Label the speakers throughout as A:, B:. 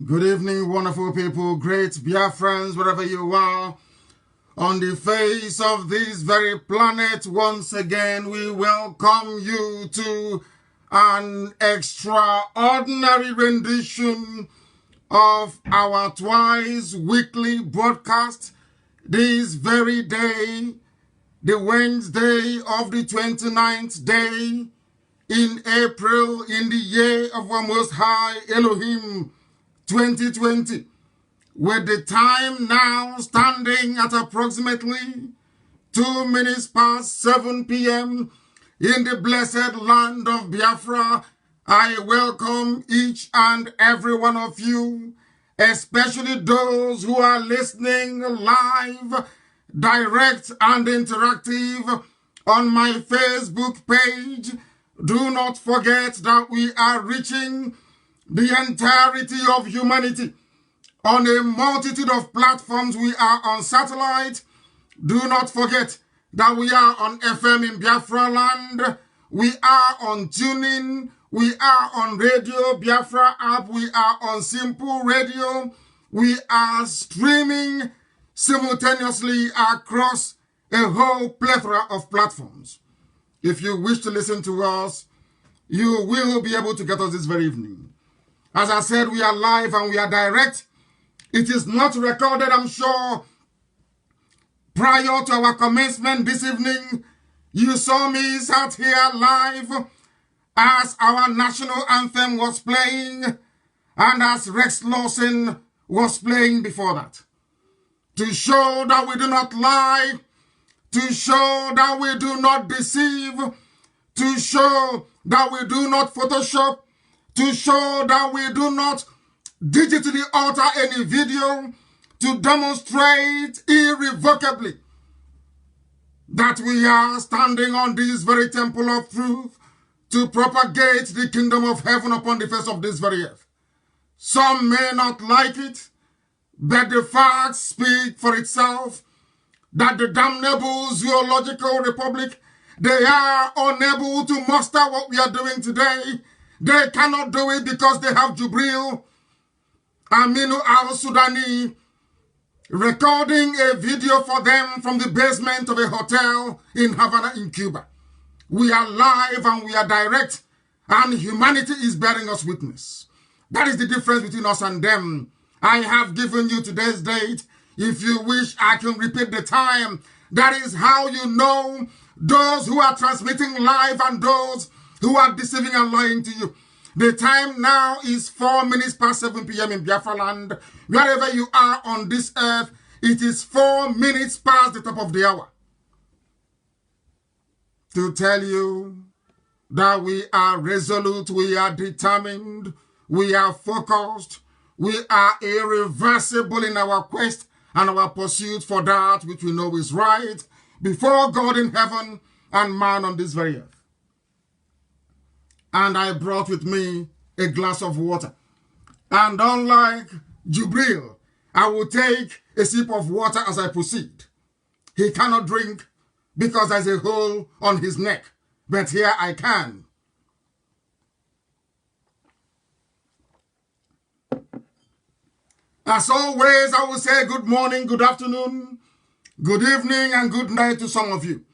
A: Good evening, wonderful people, great Biafrans, wherever you are. On the face of this very planet, once again, we welcome you to an extraordinary rendition of our twice weekly broadcast this very day, the Wednesday of the 29th day in April in the year of our Most High Elohim 2020, with the time now standing at approximately 2 minutes past 7 p.m. in the blessed land of Biafra. I welcome each and every one of you, especially those who are listening live, direct and interactive on my Facebook page. Do not forget that we are reaching the entirety of humanity on a multitude of platforms. We are on satellite. Do not forget that we are on FM in Biafra land. We are on TuneIn. We are on Radio Biafra app. We are on Simple Radio. We are streaming simultaneously across a whole plethora of platforms. If you wish to listen to us, you will be able to get us this very evening. As I said, we are live and we are direct. It is not recorded, I'm sure. Prior to our commencement this evening, you saw me sat here live as our national anthem was playing and as Rex Lawson was playing before that. To show that we do not lie, to show that we do not deceive, to show that we do not Photoshop, to show that we do not digitally alter any video, to demonstrate irrevocably that we are standing on this very temple of truth to propagate the kingdom of heaven upon the face of this very earth. Some may not like it, but the facts speak for itself that the damnable zoological republic, they are unable to muster what we are doing today. They cannot do it because they have Jubril Aminu al-Sudani recording a video for them from the basement of a hotel in Havana in Cuba. We are live and we are direct, and humanity is bearing us witness. That is the difference between us and them. I have given you today's date. If you wish, I can repeat the time. That is how you know those who are transmitting live and those who are deceiving and lying to you. The time now is 4 minutes past 7 p.m. in Biafra land. Wherever you are on this earth, it is 4 minutes past the top of the hour. To tell you that we are resolute, we are determined, we are focused, we are irreversible in our quest and our pursuit for that which we know is right before God in heaven and man on this very earth. And I brought with me a glass of water. And unlike Jubril, I will take a sip of water as I proceed. He cannot drink because there's a hole on his neck, but here I can. As always, I will say good morning, good afternoon, good evening, and good night to some of you.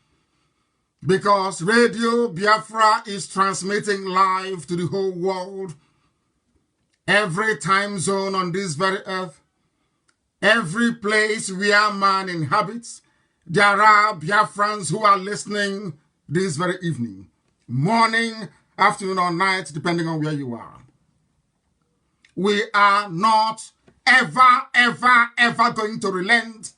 A: Because Radio Biafra is transmitting live to the whole world, every time zone on this very earth, every place where man inhabits. There are Biafrans who are listening this very evening, morning, afternoon, or night, depending on where you are. We are not ever going to relent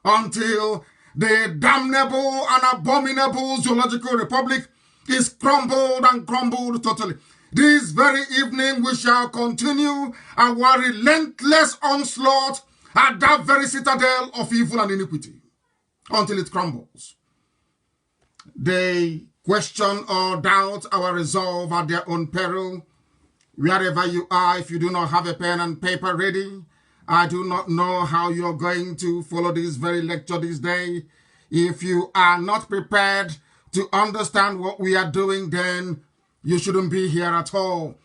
A: until the damnable and abominable zoological republic is crumbled and crumbled totally. This very evening we shall continue our relentless onslaught at that very citadel of evil and iniquity until it crumbles. They question or doubt our resolve at their own peril. Wherever you are, if you do not have a pen and paper ready, I do not know how you're going to follow this very lecture this day. If you are not prepared to understand what we are doing, then you shouldn't be here at all,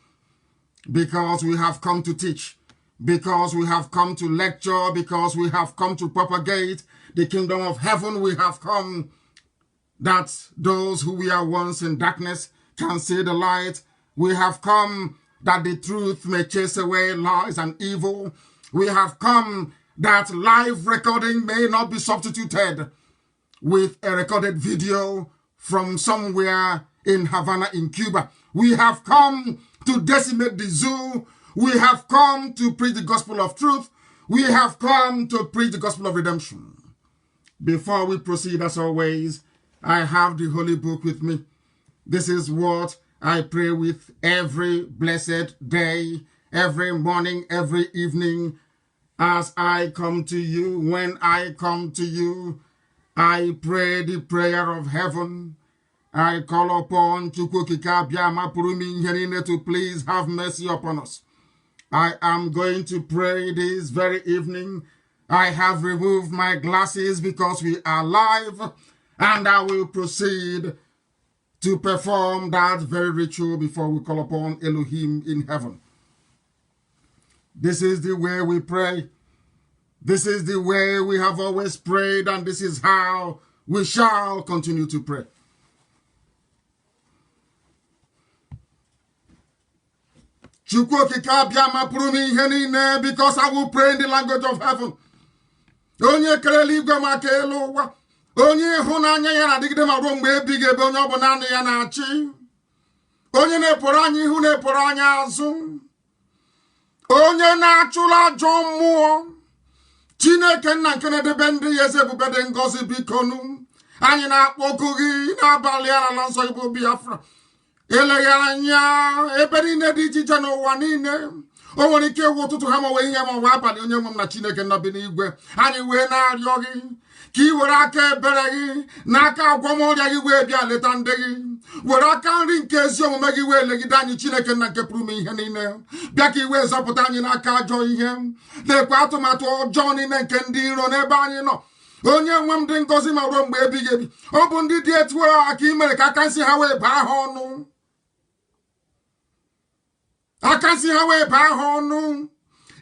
A: because we have come to teach. because we have come to lecture, because we have come to propagate the kingdom of heaven. We have come that those who were once in darkness can see the light. We have come that the truth may chase away lies and evil. We have come that live recording may not be substituted with a recorded video from somewhere in Havana in Cuba. We have come to decimate the zoo. We have come to preach the gospel of truth. We have come to preach the gospel of redemption. Before we proceed, as always, I have the Holy Book with me. This is what I pray with every blessed day, every morning, every evening. As I come to you, when I come to you, I pray the prayer of heaven. I call upon Chukwukika Biama Purumi Nyenine to please have mercy upon us. I am going to pray this very evening. I have removed my glasses because we are live, and I will proceed to perform that very ritual before we call upon Elohim in heaven. This is the way we pray. This is the way we have always prayed, and this is how we shall continue to pray. Because I will pray in the language of heaven. Onye kereli igwe maka elu ụwa. Onye ịhụnanya ya na-adịgide ma ruo mgbe ebighị ebe onye ọ bụ naanị ya na-achị. Onye na-epụrụ anyị ihu na-epụrụ anyị azụ. Onye na-achụla ajọ mmụọ. Chineke nna nke na-edebe ndị ya eze ebube dị ngọzi bikonu. Anyị na-akpọku gị n'abalị ala nsọ Igbo Biafra. Eleghị anya ebe niile dị iche iche n'ụwa niile. O nwere ike ịwụ ụtụtụ ha ma wee ihe ma ọwa abalị onye nwe m na Chineke nọ bi n'igwe. Anyị wee na-arịọ gị ka ị were aka ebere gị n'aka agwọmọrịa gị wee bịa leta ndị gị. Were aka nri nke ezi omume gị wee legide anyị Chineke nna nke pụrụ ime ihe niile. Bịa ka ị wee zọpụta anyị n'aka ajọ ihe. Na-ekwe atụmatụ ọjọọ niile nke ndị iro n'ebe anyị nọ. Onye nwe m dị ngọzi ma ruo mgbe ebighị ebi. Ọ bụ ndị dị etu a ka ị mere ka aka nsị ha wee baa ha ọnụ. Aka nsị ha wee baa ha ọnụ.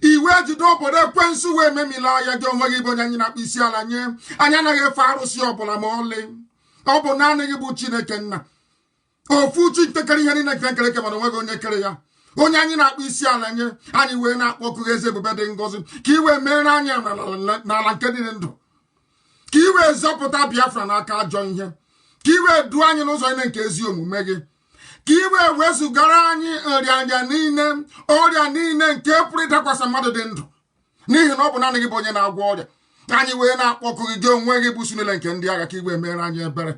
A: Iwe jide obodo ekwensu wee memila ya gị onwe gị bụ onye anyị na-akpụ isi ala nye. Anyị anaghị efe arụsị ọbụla ma ọlị. Ọ bụ naanị gị bụ Chineke nna. Ofu chi ntekere ihe niile nke nkere mana onwe gị onye kere ya. Onye anyị na-akpụ isi ala nye. Anyị wee na-akpọku gị eze ebube dị ngọzi ka i wee mere anyị n'ala nke dị ndụ. Ka i wee zọpụta Biafra n'aka ajọ ihe. Ka i wee duo anyị n'ụzọ niile nke ezi omume gị. Ka i wee wezụgara anyị ọrịa niile nke pụrụ ịdakwasị mmadụ dị ndụ. N'ihi na ọ bụ naanị gị bụ onye na-agwọ ọrịa. Anyị wee na-akpọku gị onwe gị bụ sunile nke ndị agha ka i wee mere anyị ebere.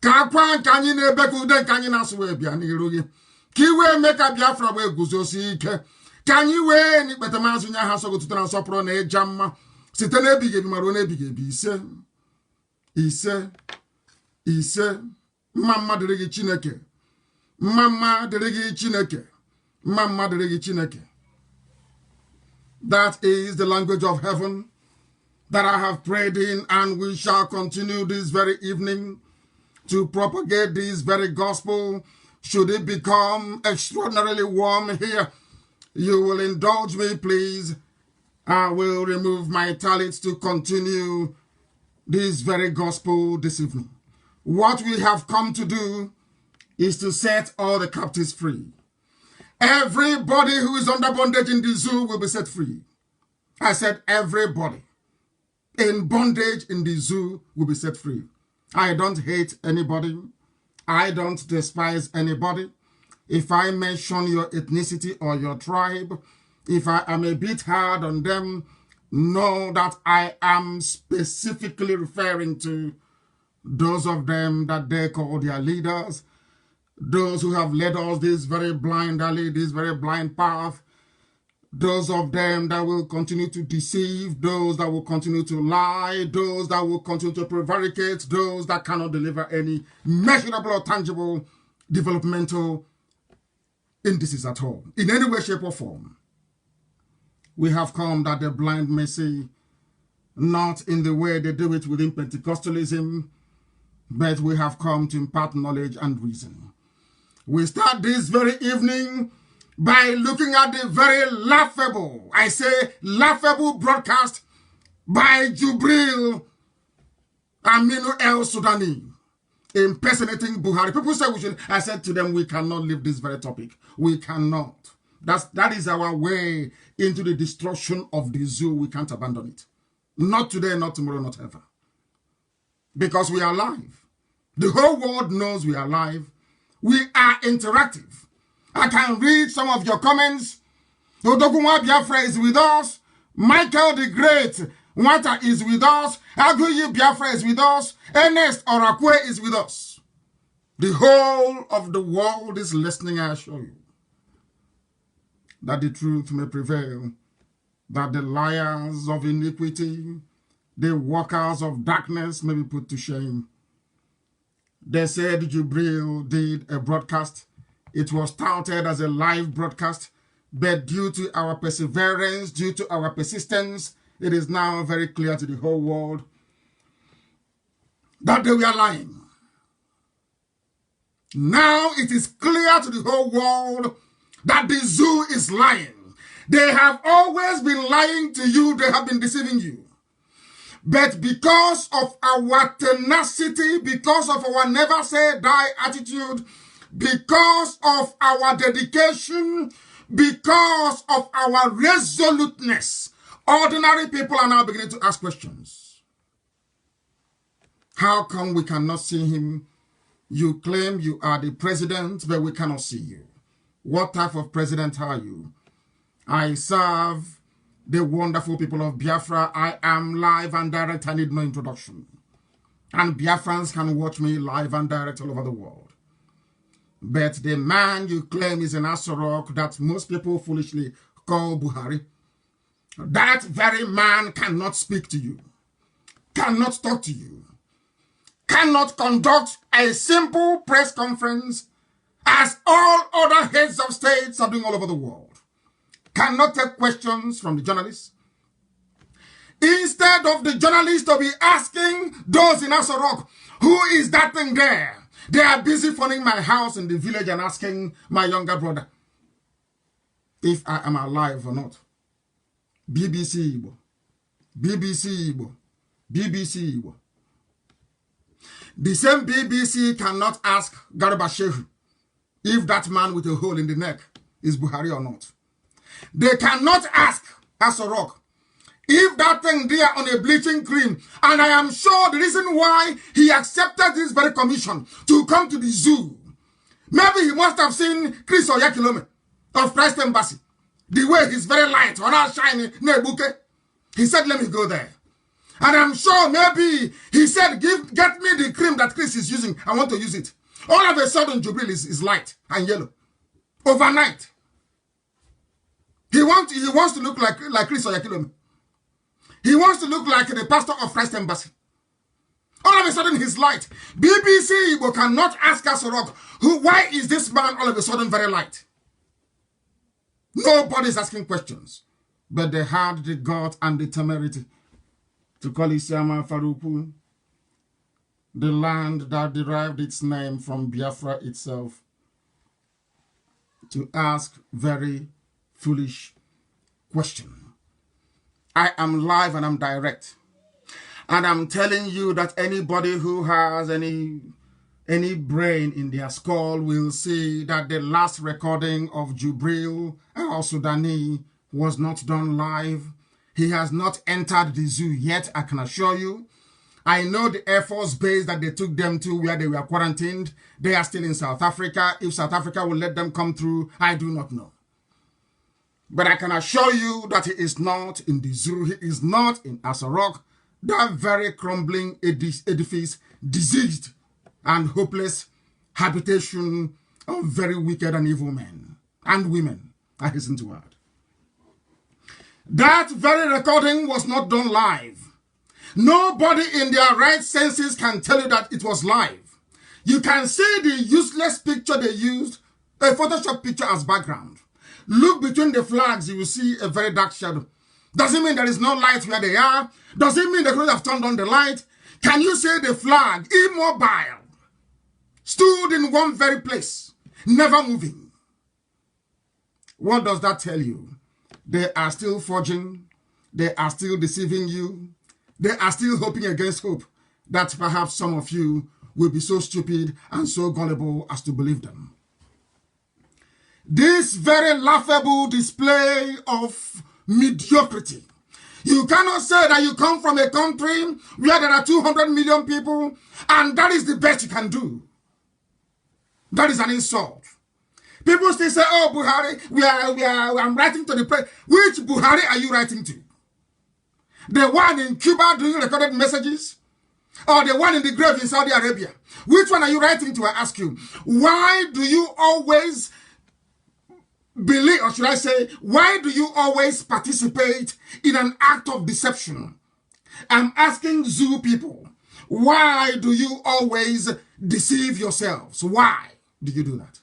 A: Ka akwa nke anyị na-ebe ka ude nke anyị na-asụ wee bịa n'iru gị. Ka i wee mee ka Biafra wee guzosi ike. Ka anyị wee n'ikpete maazị nye ha nsọ gị tutu na nsọpụrụ na ịja mma site n'ebighị ebi ma ruo n'ebighị ebi. Ise mma mma dịrị gị Chineke. Mama dịrị Chineke. Mama dịrị Chineke. That is the language of heaven that I have prayed in, and we shall continue this very evening to propagate this very gospel. Should it become extraordinarily warm here, you will indulge me, please. I will remove my talents to continue this very gospel this evening. What we have come to do is to set all the captives free. Everybody who is under bondage in the zoo will be set free. I said everybody in bondage in the zoo will be set free. I don't hate anybody. I don't despise anybody. If I mention your ethnicity or your tribe, if I am a bit hard on them, know that I am specifically referring to those of them that they call their leaders, those who have led us this very blind alley, this very blind path, those of them that will continue to deceive, those that will continue to lie, those that will continue to prevaricate, those that cannot deliver any measurable or tangible developmental indices at all, in any way, shape, or form. We have come that the blind may see, not in the way they do it within Pentecostalism, but we have come to impart knowledge and reason. We start this very evening by looking at the very laughable, I say laughable broadcast by Jubril Aminu El Sudani impersonating Buhari. People say we should. I said to them, we cannot leave this very topic. We cannot. That is our way into the destruction of the zoo. We can't abandon it. Not today, not tomorrow, not ever. Because we are alive. The whole world knows we are alive. We are interactive. I can read some of your comments. Odogunwa Biafra is with us. Michael the Great Nwata is with us. Aguyi Biafra is with us. Ernest Orakwe is with us. The whole of the world is listening, I assure you. That the truth may prevail. That the liars of iniquity, the workers of darkness may be put to shame. They said Jubril did a broadcast. It was touted as a live broadcast, but due to our perseverance, due to our persistence, it is now very clear to the whole world that they were lying. Now it is clear to the whole world that the zoo is lying. They have always been lying to you. They have been deceiving you. But because of our tenacity, because of our never say die attitude, because of our dedication, because of our resoluteness, ordinary people are now beginning to ask questions. How come we cannot see him? You claim you are the president, but we cannot see you. What type of president are you? I serve the wonderful people of Biafra. I am live and direct. I need no introduction. And Biafrans can watch me live and direct all over the world. But the man you claim is an Asorok that most people foolishly call Buhari, that very man cannot speak to you, cannot talk to you, cannot conduct a simple press conference as all other heads of states are doing all over the world. Cannot take questions from the journalists. Instead of the journalists to be asking those in Asorok, who is that thing there? They are busy phoning my house in the village and asking my younger brother if I am alive or not. BBC Igbo. BBC Igbo. BBC Igbo. The same BBC cannot ask Garba Shehu if that man with a hole in the neck is Buhari or not. They cannot ask Asorok if that thing there on a bleaching cream, and I am sure the reason why he accepted this very commission to come to the zoo, maybe he must have seen Chris Oyakilome of Christ Embassy, the way he's very light, or not shiny, nebuke. He said, let me go there. And I'm sure maybe he said, get me the cream that Chris is using. I want to use it. All of a sudden, Jubril is light and yellow. Overnight. He wants to look like Chris Oyakilome. He wants to look like the pastor of Christ Embassy. All of a sudden, he's light. BBC Igbo cannot ask Asorok, why is this man all of a sudden very light? Nobody's asking questions. But they had the guts and the temerity to call Isiama Faruku, the land that derived its name from Biafra itself, to ask very foolish question. I am live and I'm direct. And I'm telling you that anybody who has any brain in their skull will see that the last recording of Jubril al-Sudani was not done live. He has not entered the zoo yet, I can assure you. I know the Air Force base that they took them to where they were quarantined. They are still in South Africa. If South Africa will let them come through, I do not know. But I can assure you that he is not in the zoo. He is not in Asorok, that very crumbling edifice, diseased and hopeless habitation of very wicked and evil men and women, I hasten to add. That very recording was not done live. Nobody in their right senses can tell you that it was live. You can see the useless picture they used, a Photoshop picture as background. Look between the flags, you will see a very dark shadow. Does it mean there is no light where they are? Does it mean they could have turned on the light? Can you see the flag, immobile, stood in one very place, never moving? What does that tell you? They are still forging. They are still deceiving you. They are still hoping against hope that perhaps some of you will be so stupid and so gullible as to believe them. This very laughable display of mediocrity. You cannot say that you come from a country where there are 200 million people and that is the best you can do. That is an insult. People still say, oh, Buhari, I'm writing to the president. Which Buhari are you writing to? The one in Cuba doing recorded messages? Or the one in the grave in Saudi Arabia? Which one are you writing to, I ask you? Why do you always believe, or should I say, why do you always participate in an act of deception? I'm asking Zoo people, why do you always deceive yourselves? Why do you do that?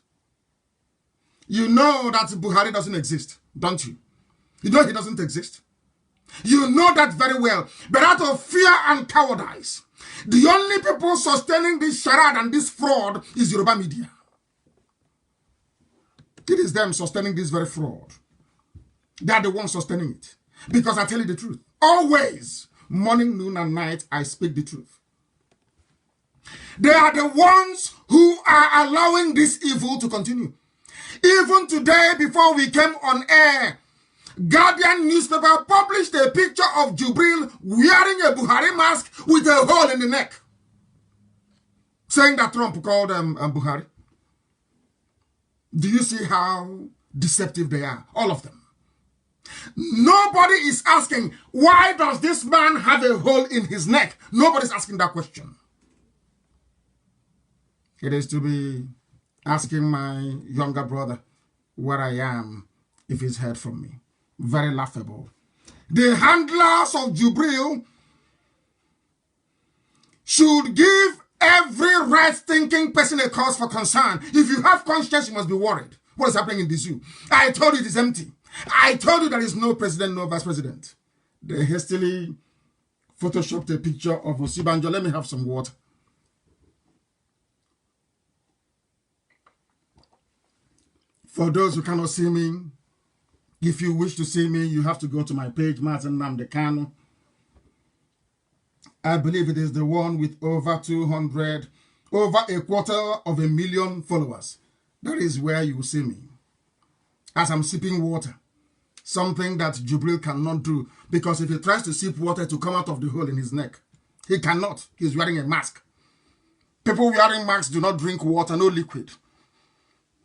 A: You know that Buhari doesn't exist, don't you? You know he doesn't exist. You know that very well. But out of fear and cowardice, the only people sustaining this charade and this fraud is Yoruba media. It is them sustaining this very fraud. They are the ones sustaining it. Because I tell you the truth. Always, morning, noon, and night, I speak the truth. They are the ones who are allowing this evil to continue. Even today, before we came on air, Guardian newspaper published a picture of Jubril wearing a Buhari mask with a hole in the neck, saying that Trump called Buhari. Do you see how deceptive they are? All of them. Nobody is asking, why does this man have a hole in his neck? Nobody's asking that question. It is to be asking my younger brother where I am if he's heard from me. Very laughable. The handlers of Jubril should give every right-thinking person a cause for concern. If you have conscience, you must be worried. What is happening in the zoo? I told you it is empty. I told you there is no president, no vice president. They hastily photoshopped a picture of Osibanjo. Let me have some water. For those who cannot see me, if you wish to see me, you have to go to my page, Nnamdi Kanu. I believe it is the one with over 200, over 250,000 followers. That is where you will see me. As I'm sipping water. Something that Jubril cannot do. Because if he tries to sip water to come out of the hole in his neck, he cannot. He's wearing a mask. People wearing masks do not drink water, no liquid.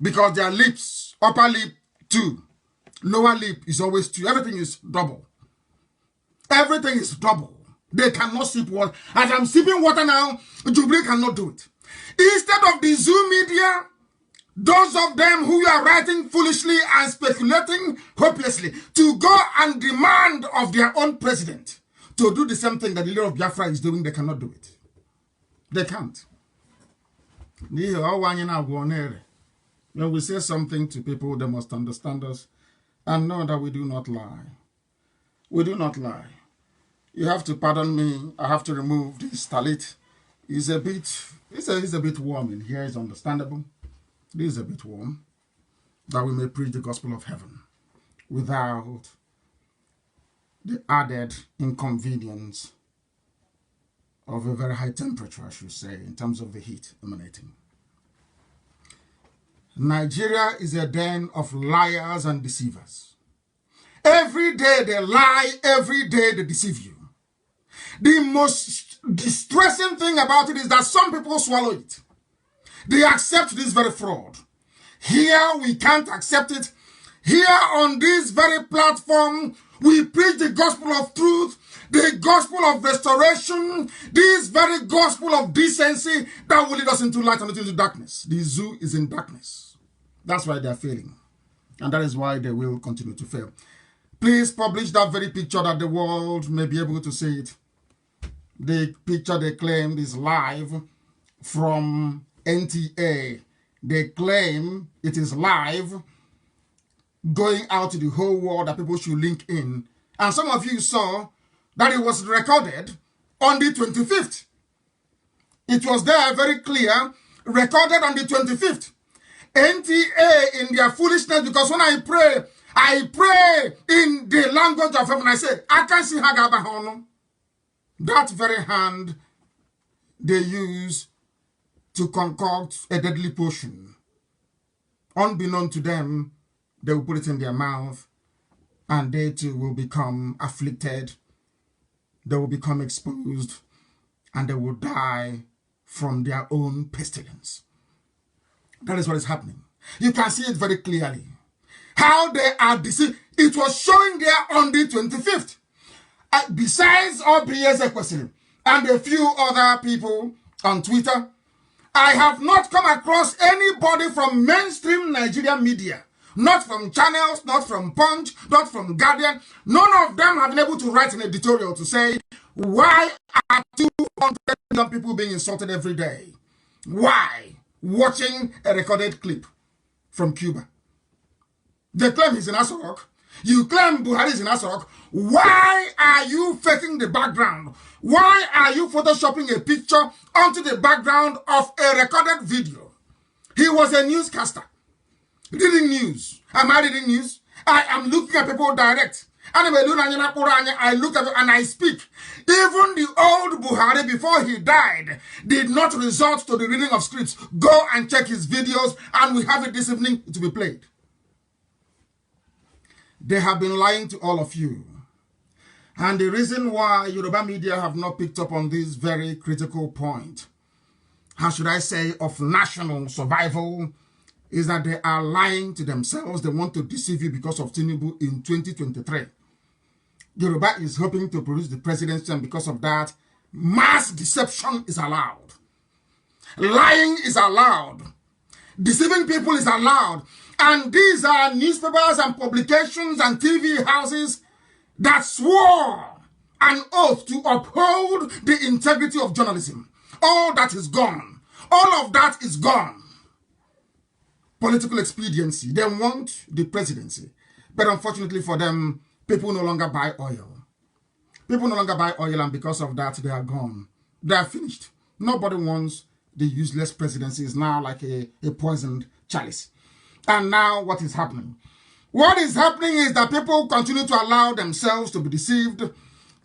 A: Because their lips, upper lip 2, lower lip is always 2. Everything is double. Everything is double. They cannot sip water. As I'm sipping water now, Jubril cannot do it. Instead of the Zoo media, those of them who are writing foolishly and speculating hopelessly to go and demand of their own president to do the same thing that the leader of Biafra is doing, they cannot do it. They can't. When we say something to people, they must understand us and know that we do not lie. We do not lie. You have to pardon me. I have to remove this talit. It's a bit warm in here. It's understandable. It is a bit warm. That we may preach the gospel of heaven without the added inconvenience of a very high temperature, I should say, in terms of the heat emanating. Nigeria is a den of liars and deceivers. Every day they lie, every day they deceive you. The most distressing thing about it is that some people swallow it. They accept this very fraud. Here we can't accept it. Here on this very platform, we preach the gospel of truth, the gospel of restoration, this very gospel of decency that will lead us into light and not into darkness. The zoo is in darkness. That's why they are failing. And that is why they will continue to fail. Please publish that very picture that the world may be able to see it. The picture they claimed is live from NTA. They claim it is live, going out to the whole world that people should link in. And some of you saw that it was recorded on the 25th. It was there very clear, recorded on the 25th. NTA in their foolishness, because when I pray in the language of heaven. I say, I can see Hagabahono. That very hand they use to concoct a deadly potion. Unbeknown to them, they will put it in their mouth, and they too will become afflicted. They will become exposed, and they will die from their own pestilence. That is what is happening. You can see it very clearly. How they are deceived. It was showing there on the 25th. Besides Obieze Kwesiri and a few other people on Twitter, I have not come across anybody from mainstream Nigerian media, not from channels, not from Punch, not from Guardian. None of them have been able to write an editorial to say, why are 200 million people being insulted every day? Why? Watching a recorded clip from Cuba. They claim he's in Asorok. You claim Buhari is in Asorok. Why are you faking the background? Why are you photoshopping a picture onto the background of a recorded video? He was a newscaster. Reading news. Am I reading news? I am looking at people direct. I look at it and I speak. Even the old Buhari, before he died, did not resort to the reading of scripts. Go and check his videos, and we have it this evening to be played. They have been lying to all of you. And the reason why Yoruba media have not picked up on this very critical point, how should I say, of national survival, is that they are lying to themselves. They want to deceive you because of Tinubu in 2023. Yoruba is hoping to produce the presidency, and because of that, mass deception is allowed. Lying is allowed. Deceiving people is allowed. And these are newspapers and publications and TV houses that swore an oath to uphold the integrity of journalism. All that is gone. All of that is gone. Political expediency. They want the presidency. But unfortunately for them, people no longer buy oil. People no longer buy oil, and because of that, they are gone. They are finished. Nobody wants the useless presidency. Is now like a poisoned chalice. And now what is happening? What is happening is that people continue to allow themselves to be deceived.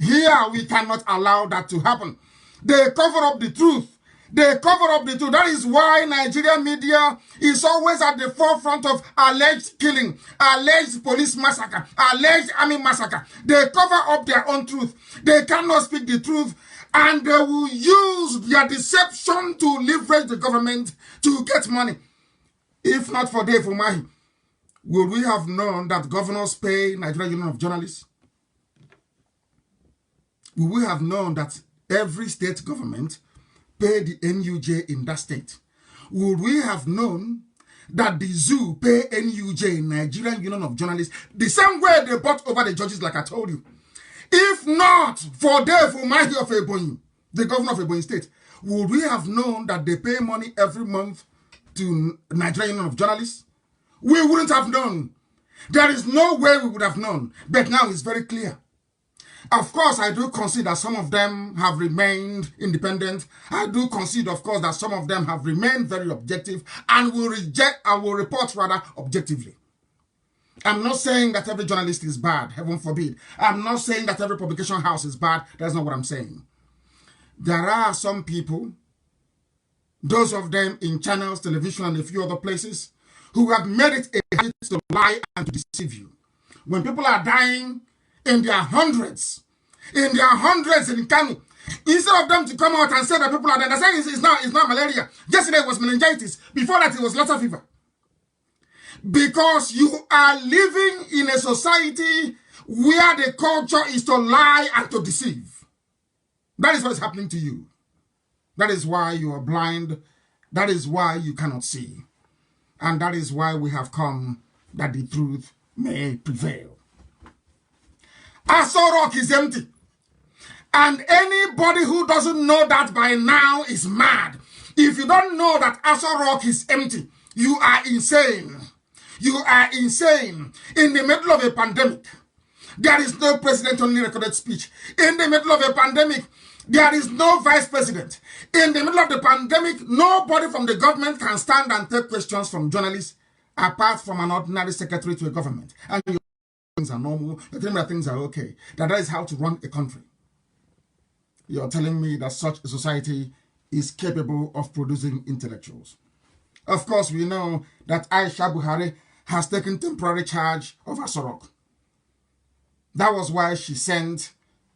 A: Here, we cannot allow that to happen. They cover up the truth. They cover up the truth. That is why Nigerian media is always at the forefront of alleged killing, alleged police massacre, alleged army massacre. They cover up their own truth. They cannot speak the truth, and they will use their deception to leverage the government to get money. If not for Dave Umahi, would we have known that governors pay Nigerian Union of Journalists? Would we have known that every state government pay the NUJ in that state? Would we have known that the zoo pay NUJ, Nigerian Union of Journalists, the same way they bought over the judges, like I told you? If not for Dave Umahi of Ebonyi, the governor of Ebonyi State, would we have known that they pay money every month to Nigerian Union of Journalists? We wouldn't have known. There is no way we would have known. But now it's very clear. Of course, I do concede that some of them have remained independent. I do concede, of course, that some of them have remained very objective and will report rather objectively. I'm not saying that every journalist is bad, heaven forbid. I'm not saying that every publication house is bad. That's not what I'm saying. There are some people, those of them in channels, television, and a few other places, who have made it a habit to lie and to deceive you. When people are dying in their hundreds in Kanu, instead of them to come out and say that people are dead, they're saying it's not malaria. Yesterday it was meningitis. Before that it was Lassa fever. Because you are living in a society where the culture is to lie and to deceive. That is what is happening to you. That is why you are blind. That is why you cannot see. And that is why we have come, that the truth may prevail. Asorok is empty. And anybody who doesn't know that by now is mad. If you don't know that Asorok is empty, you are insane. You are insane. In the middle of a pandemic, There is no president only recorded speech. In the middle of a pandemic, there is no vice president. In the middle of the pandemic, nobody from the government can stand and take questions from journalists apart from an ordinary secretary to a government. And your things are normal, you're telling me that things are okay. That is how to run a country. You're telling me that such a society is capable of producing intellectuals. Of course, we know that Aisha Buhari has taken temporary charge of Asorok. That was why she sent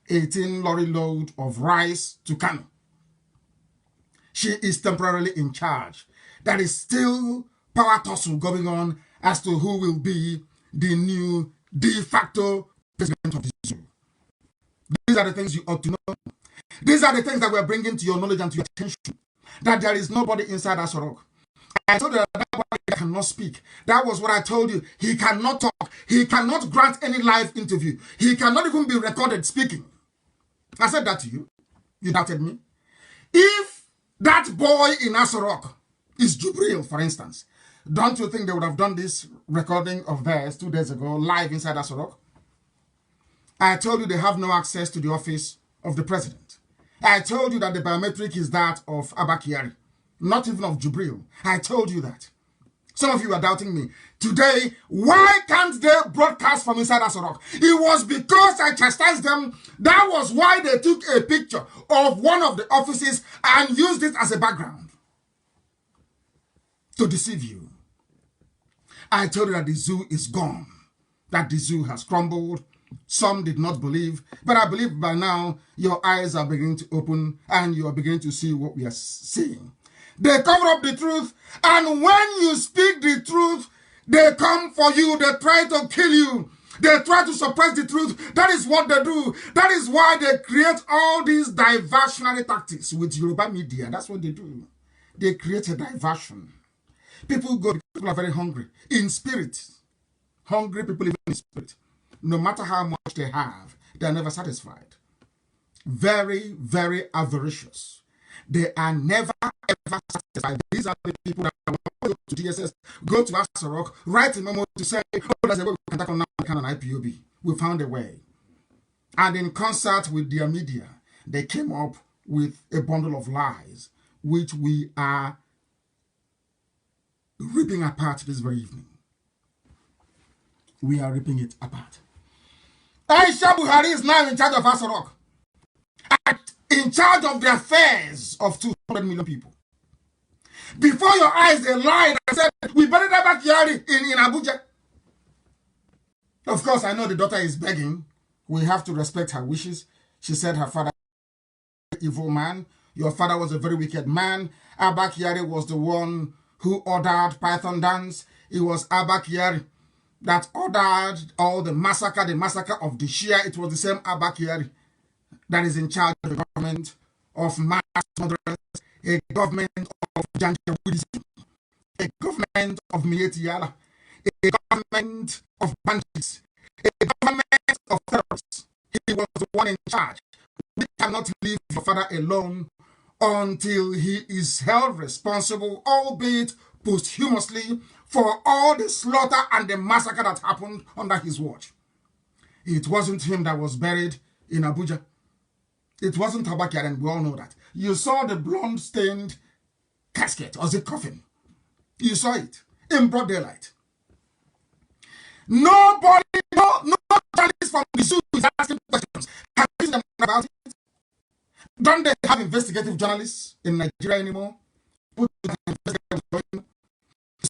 A: 18 lorry load of rice to Kanu. She is temporarily in charge. There is still power tussle going on as to who will be the new de facto president of the zoo. These are the things you ought to know. These are the things that we're bringing to your knowledge and to your attention. That there is nobody inside Asorok. I told you that body cannot speak. That was what I told you. He cannot talk. He cannot grant any live interview. He cannot even be recorded speaking. I said that to you. You doubted me. If that boy in Asorok is Jubril, for instance, don't you think they would have done this recording of theirs 2 days ago live inside Asorok? I told you they have no access to the office of the president. I told you that the biometric is that of Abba Kyari, not even of Jubril. I told you that. Some of you are doubting me. Today, why can't they broadcast from inside Asorok? It was because I chastised them. That was why they took a picture of one of the offices and used it as a background to deceive you. I told you that the zoo is gone, that the zoo has crumbled. Some did not believe, but I believe by now your eyes are beginning to open and you are beginning to see what we are seeing. They cover up the truth, and when you speak the truth, they come for you. They try to kill you. They try to suppress the truth. That is what they do. That is why they create all these diversionary tactics with Yoruba media. That's what they do. They create a diversion. People go because people are very hungry in spirit. Hungry people live in spirit. No matter how much they have, they are never satisfied. Very, very avaricious. They are never, ever satisfied. These are the people that go to DSS, go to Asorok, write a memo to say, oh, there's a way we can tackle Nnamdi and IPOB. We found a way. And in concert with their media, they came up with a bundle of lies, which we are ripping apart this very evening. We are ripping it apart. Aisha Buhari is now in charge of Asorok, in charge of the affairs of 200 million people. Before your eyes, they lied and said, we buried Abba Kyari in Abuja. Of course, I know the daughter is begging. We have to respect her wishes. She said her father was an evil man. Your father was a very wicked man. Abba Kyari was the one who ordered Python dance. It was Abba Kyari that ordered all the massacre of the Shia. It was the same Abba Kyari that is in charge of the government of mass murderers, a government of Janjaweedism, a government of Mietiala, a government of bandits, a government of terrorists. He was the one in charge. We cannot leave your father alone until he is held responsible, albeit posthumously, for all the slaughter and the massacre that happened under his watch. It wasn't him that was buried in Abuja. It wasn't Abba Kyari, and we all know that. You saw the blonde-stained casket, or the coffin. You saw it in broad daylight. Nobody, no journalist from the zoo is asking questions. Have you seen them about it? Don't they have investigative journalists in Nigeria anymore? Put investigative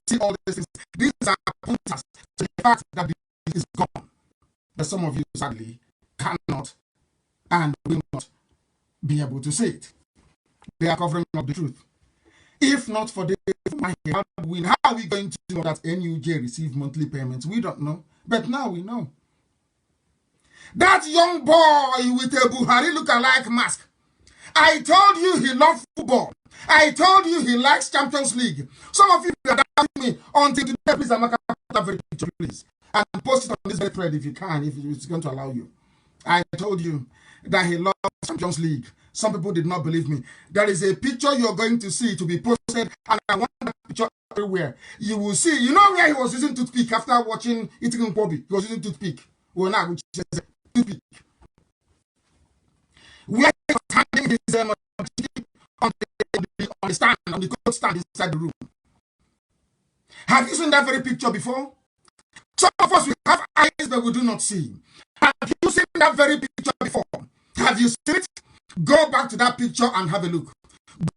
A: see all these things. These are pointers to the fact that it is gone. But some of you sadly cannot and will not be able to say it. They are covering up the truth. If not for the how are we going to know that NUJ receive monthly payments? We don't know. But now we know. That young boy with a Buhari look-alike mask. I told you he loved football. I told you he likes Champions League. Some of you are doubting me until today. Please, Amaka, that very picture, please. And post it on this very thread if you can, if it's going to allow you. I told you that he loves Champions League. Some people did not believe me. There is a picture you're going to see to be posted, and I want that picture everywhere. You will see, you know where he was using toothpick after watching Eating Nkwobi? He was using toothpick Well, now, which is stupid. Where he was handing his on the stand, on the cold stand inside the room. Have you seen that very picture before? Some of us, we have eyes, but we do not see. Have you seen that very picture before? Have you seen it? Go back to that picture and have a look.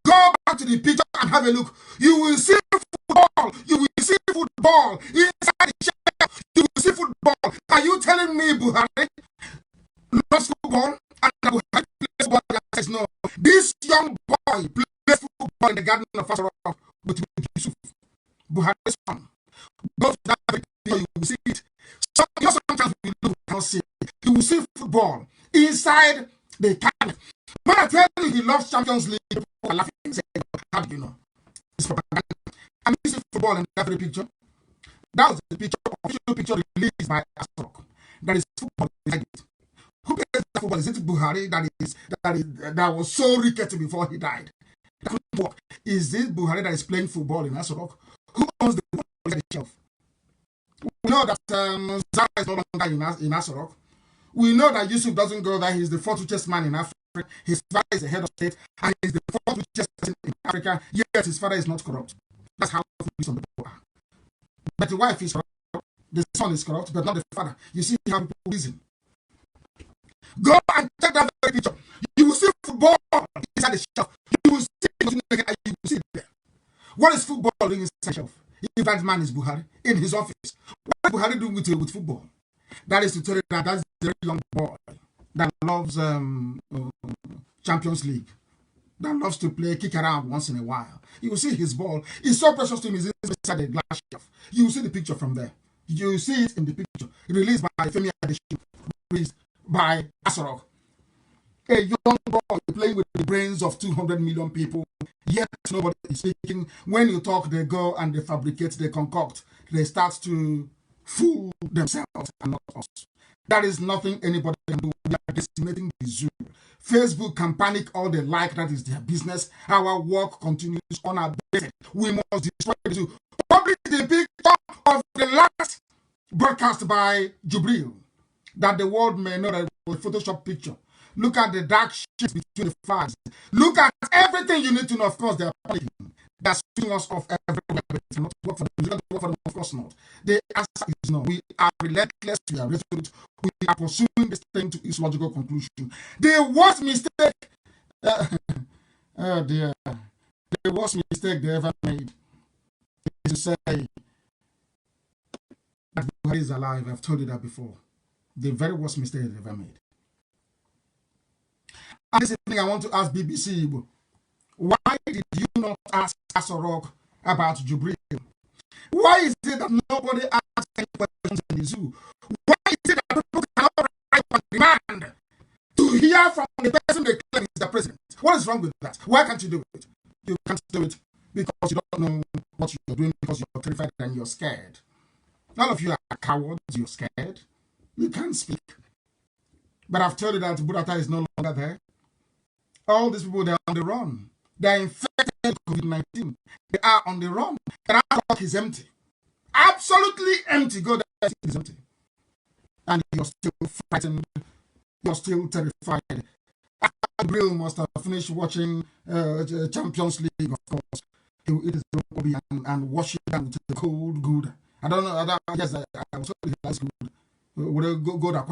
A: Go back to the picture and have a look. You will see football. You will see football inside the chair. You will see football. Are you telling me Buhari loves football and Buhari plays football? Says no. This young boy plays football in the garden of Asarok with Yusuf. Buhari's son. Go to that picture, you will see it. Sometimes we cannot see it. You will see football inside the cabinet. When I tell you he loves Champions League, people are laughing and saying, how do you know? It's propaganda. I'm using football in that very picture. That was the picture, official picture released by Asarok. There is football inside it. Who plays that football? Is it Buhari that was so rickety before he died? That couldn't work. Is it Buhari that is playing football in Asarok? Who owns the football on the shelf? We know that Zara is no longer in Asarok. We know that Yusuf doesn't go there. He's the fourth richest man in Africa. His father is the head of state, and he's the fourth richest person in Africa. Yet his father is not corrupt. That's how foolish some people are. But the wife is corrupt, the son is corrupt, but not the father. You see how people reason. Go and check that very picture. You will see football inside the shelf. You will see it, you will see it there. What is football doing inside the shelf? If that man is Buhari in his office, what is Buhari doing with football? That is to tell you that that's a very young boy that loves Champions League, that loves to play, kick around once in a while. You will see his ball. It's so precious to him. It's inside the glass shelf. You will see the picture from there. You will see it in the picture. Released by Femi Adesina, released by Asarok. A young boy playing with the brains of 200 million people, yet nobody is speaking. When you talk, they go and they fabricate, they concoct. They start to fool themselves and not us. That is nothing anybody can do. We are decimating the zoo. Facebook can panic all they like. That is their business. Our work continues unabated. We must destroy the zoo. Publish the picture of the last broadcast by Jubril, that the world may know that it was a Photoshop picture. Look at the dark shit between the flags. Look at everything you need to know. Of course, they are panicking. They are swinging us off everywhere. But not work for them. We don't work for them, of course not. The answer is no. We are relentless. We are resolute. We are pursuing this thing to its logical conclusion. The worst mistake, oh dear, the worst mistake they ever made is to say that Buhari is alive. I've told you that before. The very worst mistake they ever made. And this thing I want to ask BBC, why did you not ask Asarok about Jubril? Why is it that nobody asks any questions in the zoo? Why is it that people cannot write on demand to hear from the person they claim is the president? What is wrong with that? Why can't you do it? You can't do it because you don't know what you're doing, because you're terrified and you're scared. All of you are cowards, you're scared. You can't speak. But I've told you that Burata is no longer there. All these people, they're on the run. They're infected with COVID-19. They are on the run. And our talk is empty. Absolutely empty. Go there, it is empty. And you're still frightened. You're still terrified. Gabriel must have finished watching Champions League, of course. He will eat his broccoli and wash it down with the cold good. I don't know. I guess I was told that's good. Would go that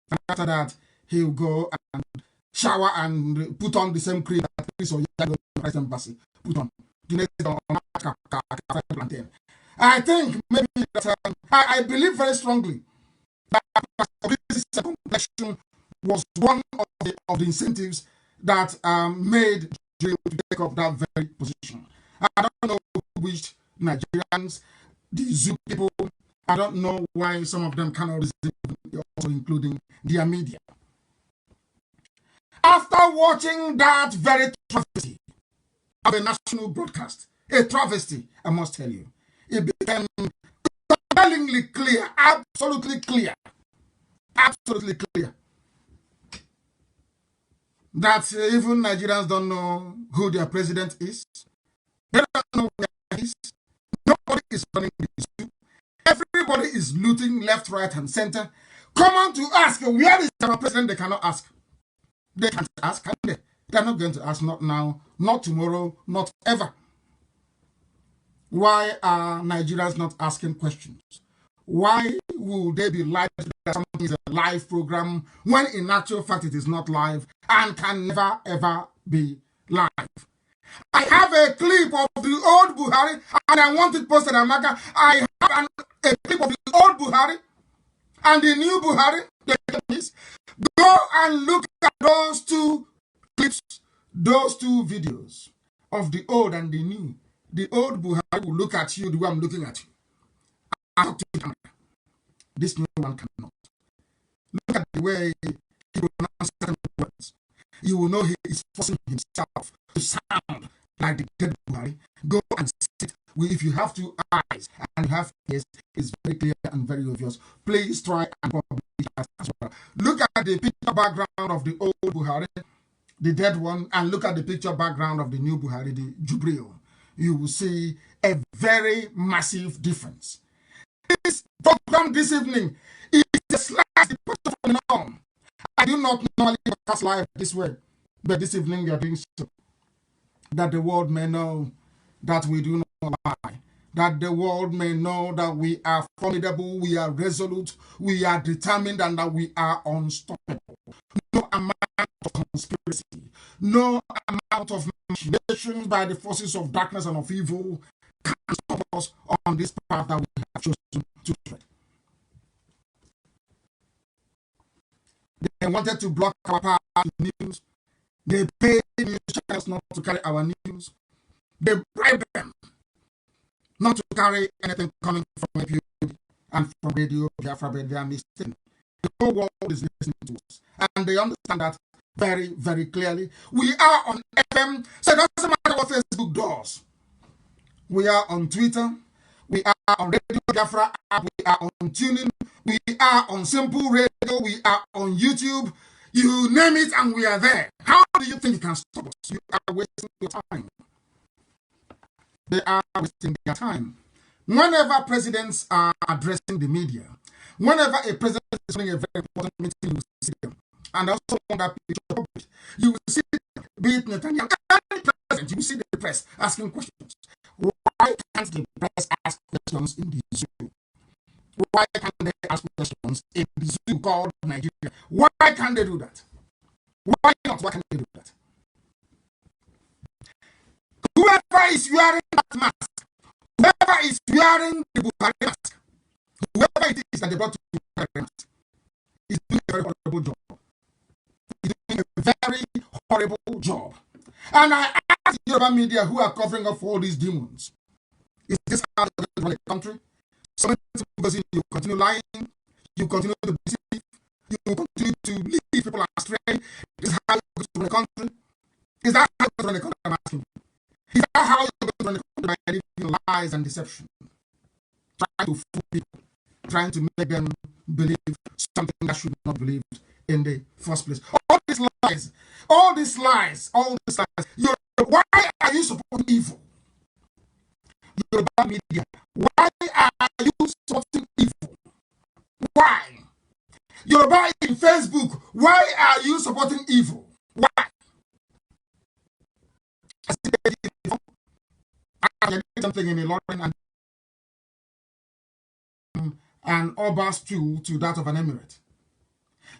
A: and after that, he'll go and shower and put on the same cream that Chris or Christ Embassy put on. I think maybe that I believe very strongly that this complexion was one of the incentives that made Jill to take up that very position. I don't know which Nigerians, the zoo people, I don't know why some of them cannot reason, also including their media. After watching that very travesty of a national broadcast, a travesty, I must tell you, it became compellingly clear, absolutely clear, that even Nigerians don't know who their president is. They don't know where he is. Nobody is running the issue. Everybody Buhari is looting left, right, and center. Come on to ask, where is our president? They cannot ask. They can't ask, can they? They're not going to ask, not now, not tomorrow, not ever. Why are Nigerians not asking questions? Why will they be live that something is a live program when in actual fact it is not live and can never ever be live? I have a clip of the old Buhari and I want it posted, Amaka. I have a clip of the old Buhari and the new Buhari. Go and look at those two clips, those two videos of the old and the new. The old Buhari will look at you the way I'm looking at you. I talk to the camera. This new one cannot. Look at the way he pronounces certain words. You will know he is forcing himself to sound like the dead Buhari. Go and sit. If you have two eyes and you have ears, it's very clear and very obvious. Please try and publish that as well. Look at the picture background of the old Buhari, the dead one, and look at the picture background of the new Buhari, the Jubril. You will see a very massive difference. This program this evening is a slight departure from the norm. I do not normally broadcast live this way, but this evening we are doing so that the world may know that we do not lie, that the world may know that we are formidable, we are resolute, we are determined, and that we are unstoppable. No amount of conspiracy, no amount of machinations by the forces of darkness and of evil can stop us on this path that we have chosen to tread. They wanted to block our path to news. They paid news channels not to carry our news. They bribed them not to carry anything coming from APU and from Radio Biafra, but they are mistaken. The whole world is listening to us, and they understand that very, very clearly. We are on FM, so it doesn't matter what Facebook does. We are on Twitter, we are on Radio Biafra app, we are on TuneIn, we are on Simple Radio, we are on YouTube. You name it, and we are there. How do you think you can stop us? You are wasting your time. They are wasting their time. Whenever presidents are addressing the media, whenever a president is running a very important meeting, you will see them. And also on that picture published, you will see, be it Netanyahu, any president, you will see the press asking questions. Why can't the press ask questions in the zoo? Why can't they ask questions in the zoo called Nigeria? Why can't they do that? Why not? Why can't they do that? Whoever is wearing that mask, whoever is wearing the Buhari mask, whoever it is that they brought to the Buhari mask, is doing a very horrible job. He's doing a very horrible job. And I ask the Yoruba media who are covering up for all these demons, is this how they're going to run the country? So many you continue lying, you continue to deceive, you continue to lead people astray. Is how you're going to run the country? Is that how you're going to run the country? I'm asking you. Is that how you're going to run the country by living lies and deception? Trying to fool people, trying to make them believe something that should not be believed in the first place. All these lies, all these lies, all these lies. Why are you supporting evil? Yoruba media, why are you supporting evil? Why? Yoruba in Facebook, why are you supporting evil? Why? I did something in a London and Oba stew to that of an emirate.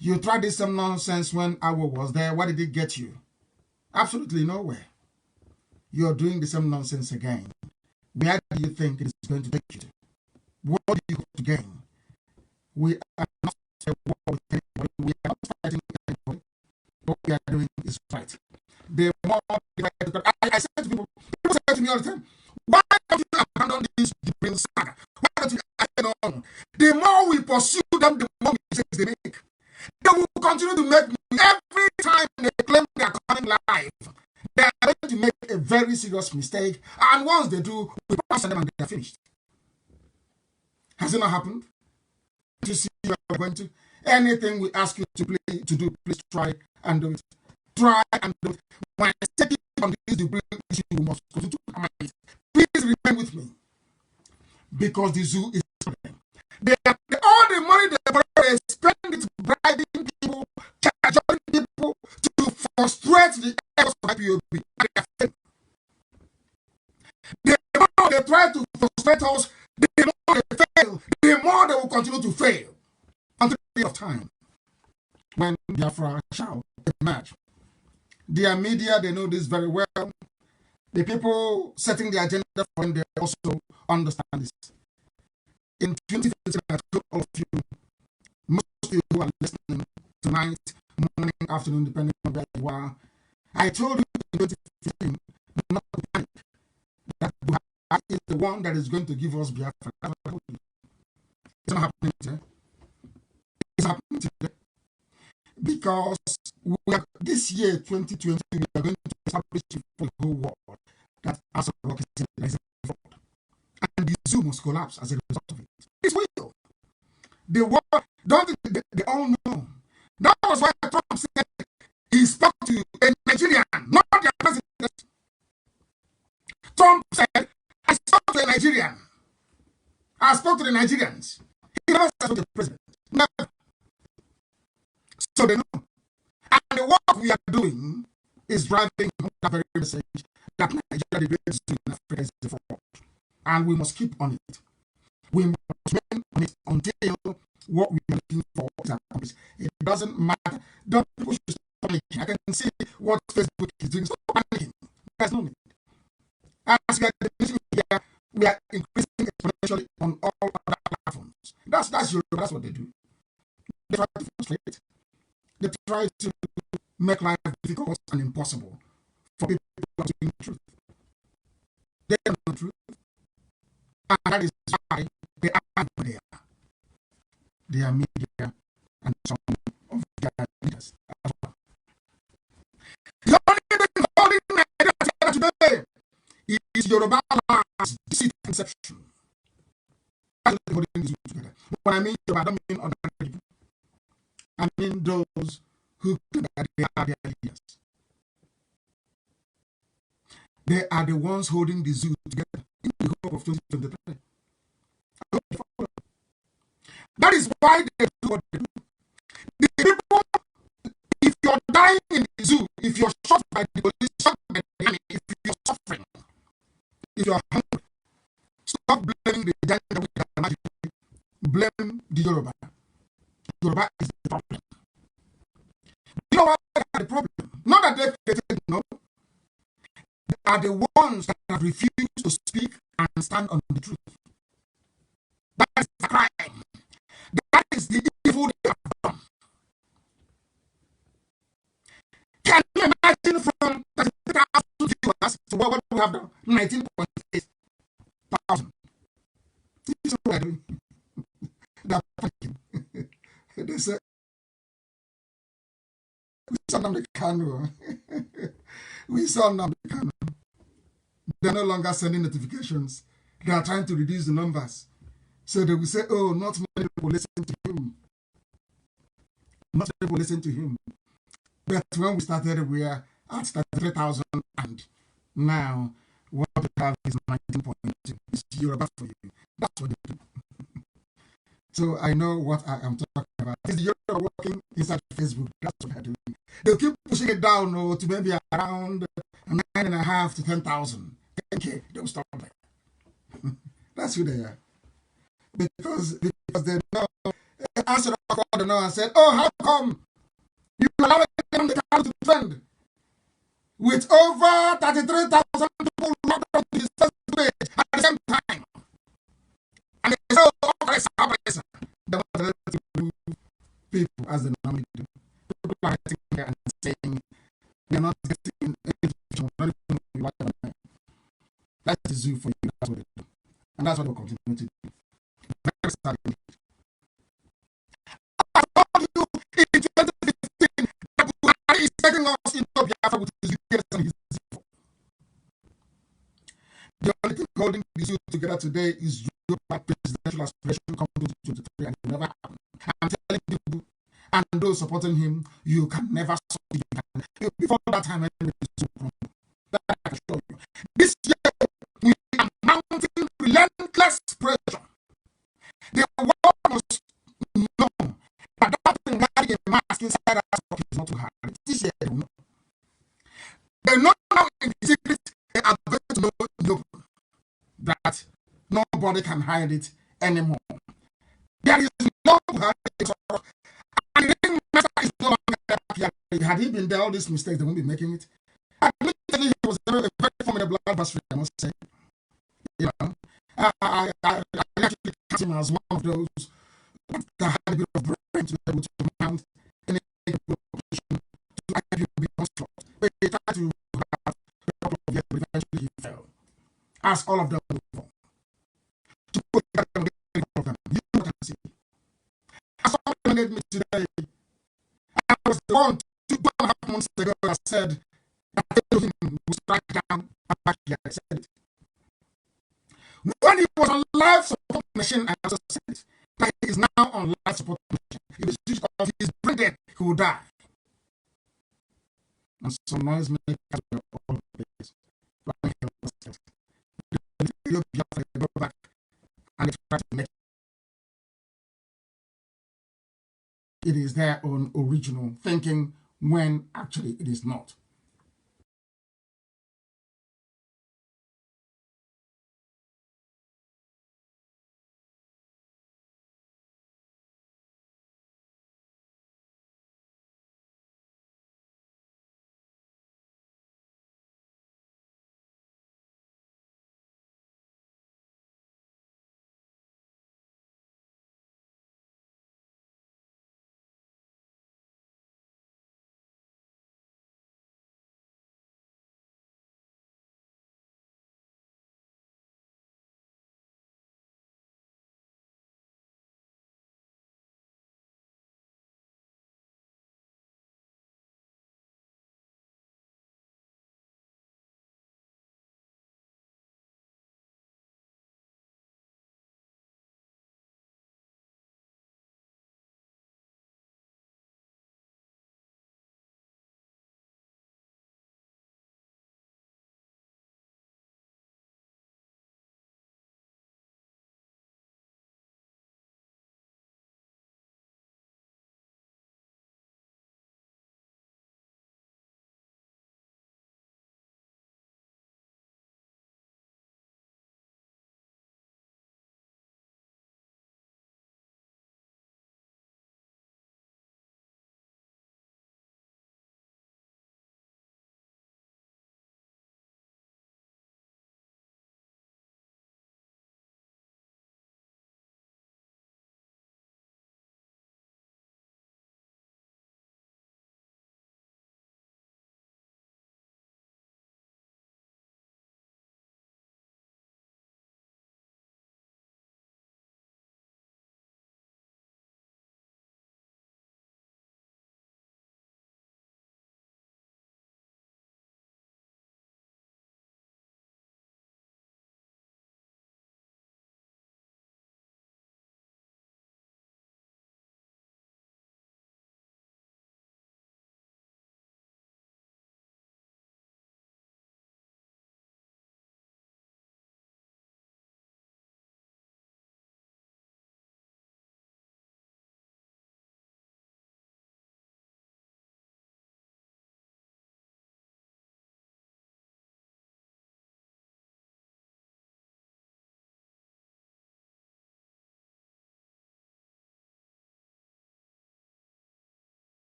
A: You tried this some nonsense when Awo was there. What did it get you? Absolutely nowhere. You're doing the same nonsense again. Where do you think it is going to take you to? What do you hope to gain? We are not at war with anybody. We are not fighting with anybody. What we are doing is right. The more I say to people say to me all the time, why don't you abandon this real saga? Why don't you add on? The more we pursue them, the more mistakes they make. They will continue to make every time they claim they are coming live. They are going to make a very serious mistake, and once they do, we pass on them and they are finished. Has it not happened? You see, you are going to anything we ask you to do, please try and do it. Try and do it. When I take it on this issue, you must continue to comment. Please remain with me, because the zoo is a problem. All the money they spend it bribing people, charging people to frustrate the efforts of IPOB. The more they try to frustrate us, the more they fail, the more they will continue to fail until the end of time when Biafra shall emerge. Their media, they know this very well. The people setting the agenda for them, they also understand this. In 2015, I told all of you, most of you who are listening tonight, morning, afternoon, depending on where you are, I told you in 2015 not to panic, that Buhari is the one that is going to give us Biafra. It's not happening today. It's happening today. Because this year, 2020, we are going to establish for the whole world that as a rocket is a fraud. And the zoo must collapse as a result of it. It's real. The world, don't they all know? That was why Trump said he spoke to a Nigerian, not their president. Trump said, I spoke to a Nigerian. I spoke to the Nigerians. He never spoke to the president. Never. So they know. And the work we are doing is driving that very message that Nigeria, the greatest in Africa, is the fraud. And we must keep on it. We must remain on it until what we are looking for is accomplished. It doesn't matter. Don't people should stop panicking. I can see what Facebook is doing. Stop panicking. There's no need. As we are increasing here, we are increasing exponentially on all other platforms. That's what they do. They try to frustrate. They try to make life difficult and impossible for people who are doing the truth. They know the truth. And that is why they are there. They are media and some of their leaders as well. The only thing holding Nigeria today is Yoruba lands deceit and conception. That's what holding these together. When I mean Yoruba, I don't mean other people. I mean those who claim that they are their leaders. They are the ones holding the zoo together in the hope of 2023. That is why they do what they do. The people, if you're dying in the zoo, if you're shot by the police, shot by the enemy, if you're suffering, if you're hungry, stop blaming the agenda with the magic. Blame the Yoruba. Yoruba is the problem. You know what is the problem? Not that they've created, no. They are the ones that have refused to speak and stand on the truth. That is the crime. That is the evil they have done. Can you imagine from 33,000 viewers to what we have done? 19.8 thousand. This is what they're doing. They're panicking. They say, we saw Nnamdi Kanu. We saw Nnamdi Kanu. They're no longer sending notifications. They are trying to reduce the numbers. So they will say, oh, not many people listen to him. Not many people listen to him. But when we started, we are at 33,000, and now what we have is 19.2. It's Yoruba for you. That's what they do. So I know what I am talking about. It's Yoruba working inside Facebook. That's what they're doing. They'll keep pushing it down to maybe around 9.5 to 10,000. Okay, they'll stop there. That's who they are. Because they know, answered the call, they know, and said, oh, how come you allow them to defend with over 33,000 people locked up to the first place at the same time? And they say, oh, oppressor. They want to remove people as they normally do. People are sitting there and saying, we are not getting education, not even what. That's the zoo for you. That's what they do. And that's what we'll continue to do. I told you in 2015 that Buhari is taking us into Biafra with his leaders and his evil. The only thing holding the zoo together today is your presidential aspiration coming to 2023, and it never happened. I'm telling you, and those supporting him, you can never solve it. Before that time, that I can show you. This year, we are mounting relentless pressure. The world to hide it. This year, they know. They know now in the secret, they are going to know in the open that nobody can hide it anymore. There is no Buhari. And the ringmaster is no longer there. Had he been there, all these mistakes, they won't be making it. Admittedly, he was a very formidable adversary, I must say. You know, I actually count him as one of those that had a bit of brain to be able to mount any position to argue with onslaught. But he tried to have a couple of years, but eventually he fell. As all of them move on. To put that on all of them, you can see. As someone made me today, I was the one 2.5 months ago that said that him would strike down Abacha. I said it. When he was on life support machine, I also said it. That he is now on life support machine. If it's due of his brain dead, he will die. And some noise makers were all place. They go back and they try to make it is their own original thinking when actually it is not.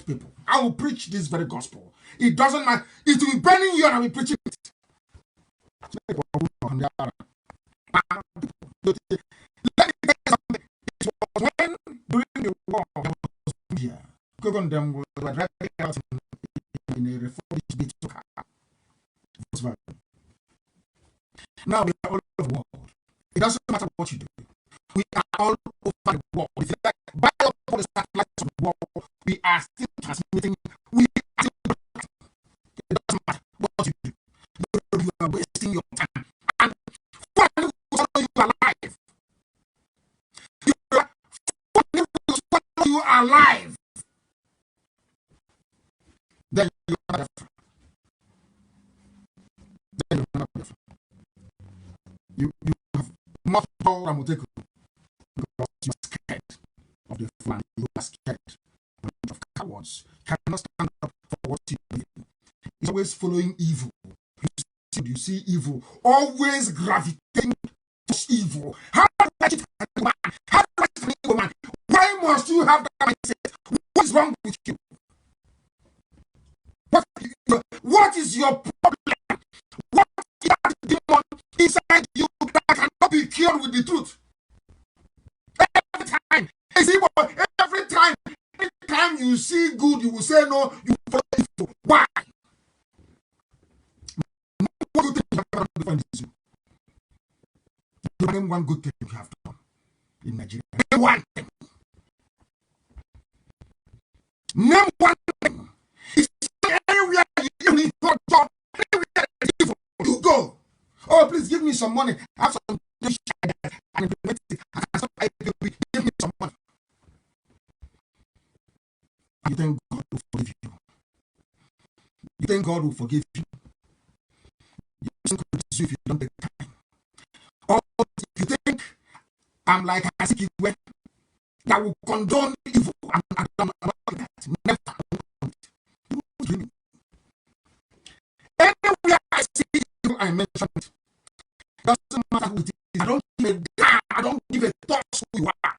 A: people. I will preach this very gospel. It doesn't matter. It will be burning you and I will be preaching it. Let me tell you something. It was when, during the war, there was India. Them were driving out in a refurbished bit of car. Now we are all over the world. It doesn't matter what you do. We are all over the world. If you like, by all the satellites of the world, we are still transmitting. We are still. It doesn't matter what you do. You are wasting your time. And for you follow you alive. You are alive. Then you are not different. Then you are not different. You have much power and will take because you are scared of the flan. You are scared of cowards. You cannot stand up for what you believe. It's always following evil. You see evil, always gravitating to evil. How do I cheat a man? How do I cheat an evil man? Why must you have that mindset? What is wrong with you? What is your problem? What is that demon inside you that cannot be cured with the truth? Every time, every time you see good, you will say no, you follow evil. Why? What do you think you have done in this? Name one good thing you have done in Nigeria. Name one thing. Name one thing. It's anywhere you need to job, anywhere you go. Oh, please give me some money. I have some and implement it. Give me some money. You think God will forgive you? You think God will forgive you? You think you if you don't take time? Or if you think I'm like a sick way that will condone evil and I don't know that. Never. Anywhere I see evil, I mention it. Doesn't matter who it is. I don't give a damn. I don't give a thought who you are.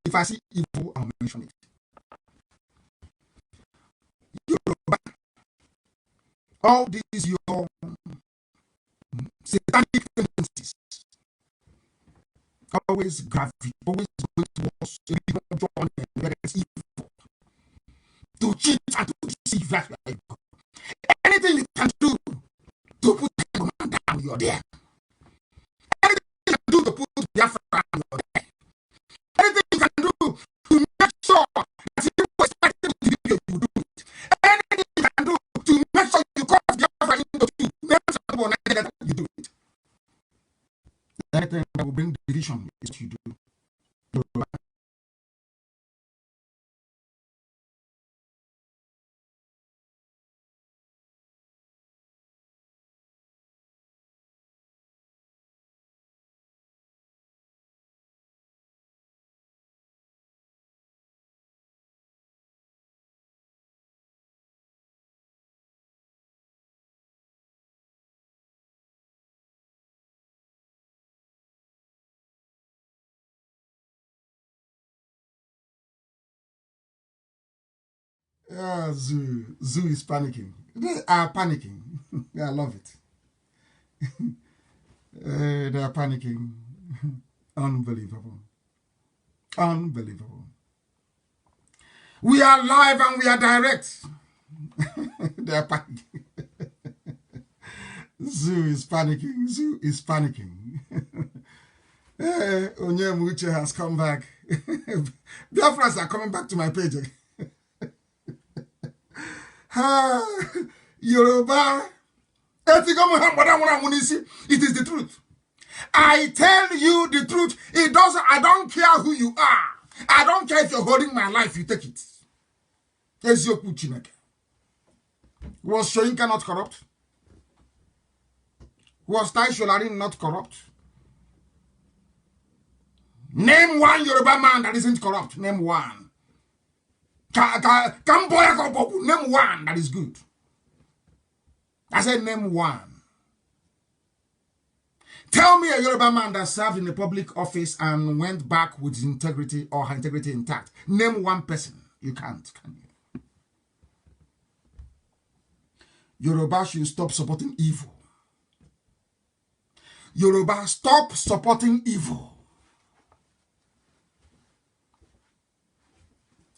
A: If I see evil, I'll mention it. All these your satanic tendencies always gravitate, always going towards where there's evil. To cheat and to deceive, that's where you go. Anything you can do to put the man down, you're there. Anything you can do to put Biafra down, you're there. Anything you can do to make sure that you expect to do, you do it. Anything you can do to make sure you cut Biafra into two, you do it. Anything that will bring division is what you do. Yeah, Zoo is panicking. They are panicking. I love it. They are panicking. Unbelievable. Unbelievable. We are live and we are direct. They are panicking. Zoo is panicking. Zoo is panicking. Onyemuche has come back. Biafrans are coming back to my page. Yoruba. It is the truth. I tell you the truth. I don't care who you are. I don't care if you're holding my life, you take it. Was Shoyinka not corrupt? Was Tai Solarin not corrupt? Name one Yoruba man that isn't corrupt. Name one. Name one that is good. I said name one. Tell me a Yoruba man that served in a public office and went back with integrity or her integrity intact. Name one person. You can't, can you? Yoruba should stop supporting evil. Yoruba, stop supporting evil.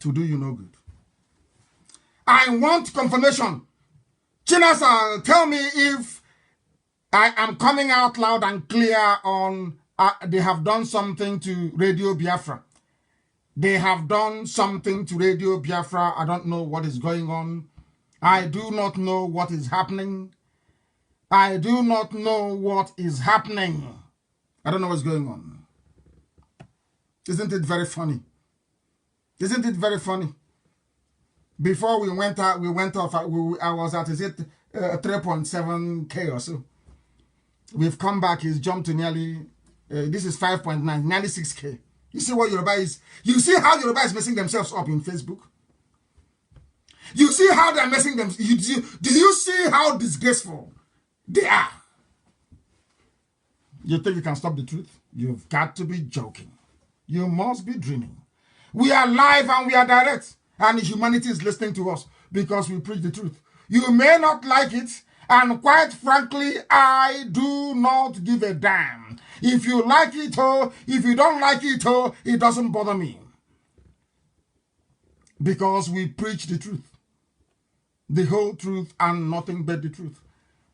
A: To do you no good. I want confirmation. Chinasa, tell me if I am coming out loud and clear on they have done something to Radio Biafra. They have done something to Radio Biafra. I don't know what is going on. I do not know what is happening. I do not know what is happening. I don't know what's going on. Isn't it very funny? Isn't it very funny? Before we went off, I was at, is it 3.7K or so? We've come back, he's jumped to nearly, this is 5.9, nearly 6K. You see what Yoruba is? You see how Yoruba is messing themselves up in Facebook? You see how they're messing them? Do you see how disgraceful they are? You think you can stop the truth? You've got to be joking. You must be dreaming. We are live and we are direct. And humanity is listening to us because we preach the truth. You may not like it. And quite frankly, I do not give a damn. If you like it or if you don't like it or it doesn't bother me. Because we preach the truth. The whole truth and nothing but the truth.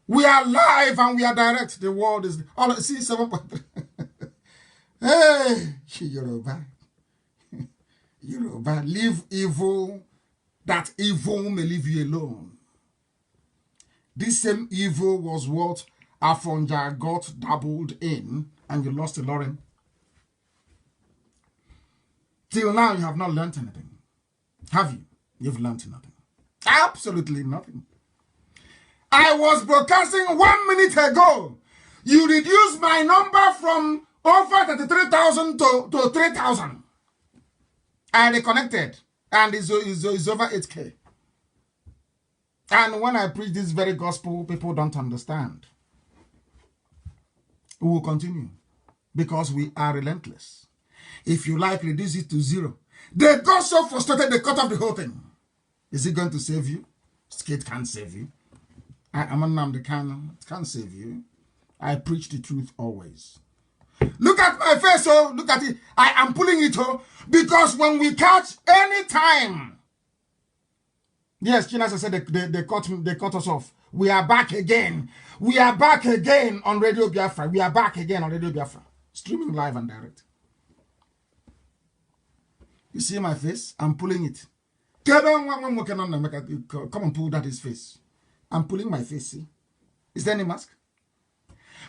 A: We are live and we are direct. The world is... Oh, see, 7.3. Hey, Yoruba. Yoruba, leave evil, that evil may leave you alone. This same evil was what Afonja got dabbled in and you lost to Lauren. Till now, you have not learned anything. Have you? You've learned nothing. Absolutely nothing. I was broadcasting 1 minute ago. You reduced my number from over 33,000 to 3,000. I reconnected, and it's over 8K. And when I preach this very gospel, people don't understand. We will continue because we are relentless. If you like, reduce it to 0. They got so frustrated, they cut off the whole thing. Is it going to save you? Skate can't save you. I'm a Nnamdi Kanu. It can't save you. I preach the truth always. Look at my face, oh, look at it. I am pulling it, oh, because when we catch any time. Yes, Chinasa said they cut us off. We are back again. We are back again on Radio Biafra. We are back again on Radio Biafra. Streaming live and direct. You see my face? I'm pulling it. Come and pull that his face. I'm pulling my face, see? Is there any mask?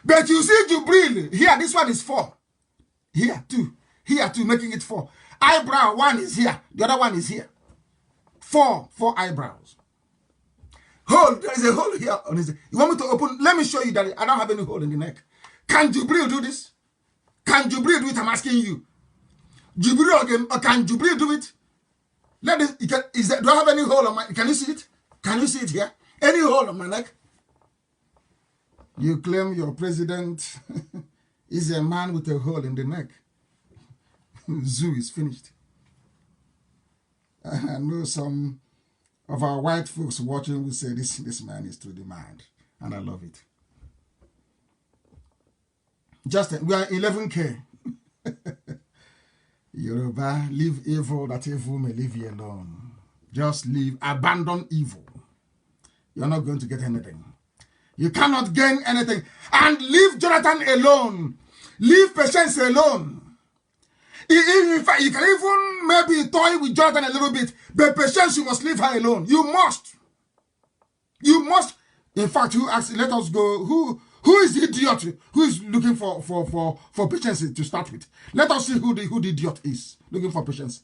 A: But you see Jubril, here, this one is 4. Here, 2. Here, 2, making it 4. Eyebrow, 1 is here. The other one is here. 4 eyebrows. Hole, there is a hole here on his. You want me to open? Let me show you that I don't have any hole in the neck. Can Jubril do this? Can Jubril do it? I'm asking you. Jubril again, can Jubril do it? Let it, do I have any hole on my, can you see it? Can you see it here? Any hole on my neck? You claim your president is a man with a hole in the neck. Zoo is finished. I know some of our white folks watching will say this man is to demand, and I love it. Just we are 11K. Yoruba, leave evil that evil may leave you alone. Just leave, abandon evil. You're not going to get anything. You cannot gain anything. And leave Jonathan alone. Leave Patience alone. In fact, you can even maybe toy with Jonathan a little bit. But Patience, you must leave her alone. You must. You must. In fact, let us go. Who is the idiot who is looking for Patience to start with? Let us see who the idiot is looking for Patience.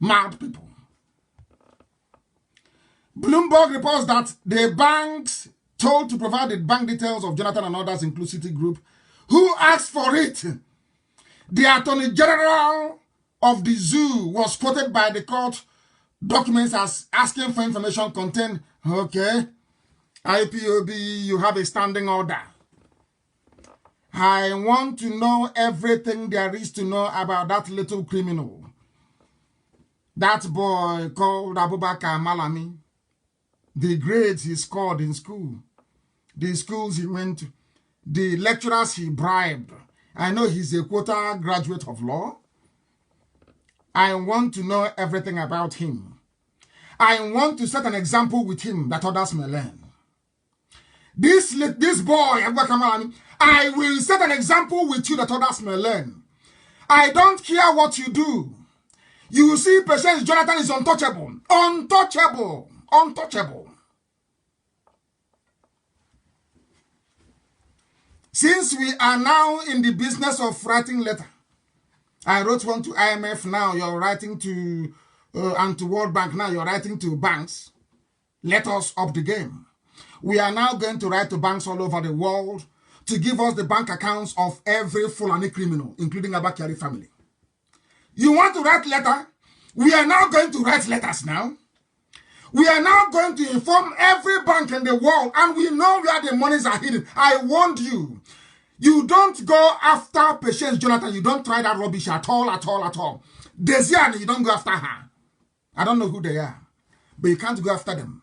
A: Mad people. Bloomberg reports that the banks told to provide the bank details of Jonathan and others, including Citigroup, who asked for it. The Attorney General of the zoo was quoted by the court documents as asking for information contained. Okay, IPOB, you have a standing order. I want to know everything there is to know about that little criminal. That boy called Abubakar Malami, the grades he scored in school, the schools he went to, the lecturers he bribed. I know he's a quota graduate of law. I want to know everything about him. I want to set an example with him that others may learn. This boy, Abubakar Malami, I will set an example with you that others may learn. I don't care what you do. You see, Patience Jonathan is untouchable. Untouchable. Untouchable. Since we are now in the business of writing letter, I wrote one to IMF, now you're writing to, and to World Bank, now you're writing to banks. Let us up the game. We are now going to write to banks all over the world to give us the bank accounts of every Fulani criminal, including Abakari family. You want to write letter? We are now going to write letters now. We are now going to inform every bank in the world, and we know where the monies are hidden. I warned you. You don't go after Patience Jonathan. You don't try that rubbish at all, at all, at all. Desiane, you don't go after her. I don't know who they are, but you can't go after them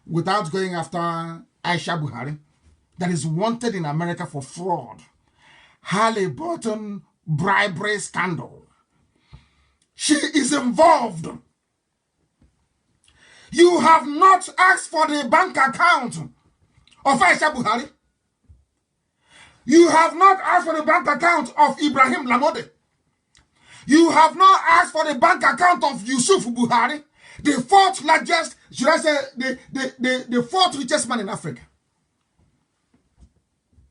A: without going after Aisha Buhari, that is wanted in America for fraud. Halliburton bribery scandal. She is involved. You have not asked for the bank account of Aisha Buhari. You have not asked for the bank account of Ibrahim Lamode. You have not asked for the bank account of Yusuf Buhari, the fourth largest, should I say, the fourth richest man in Africa.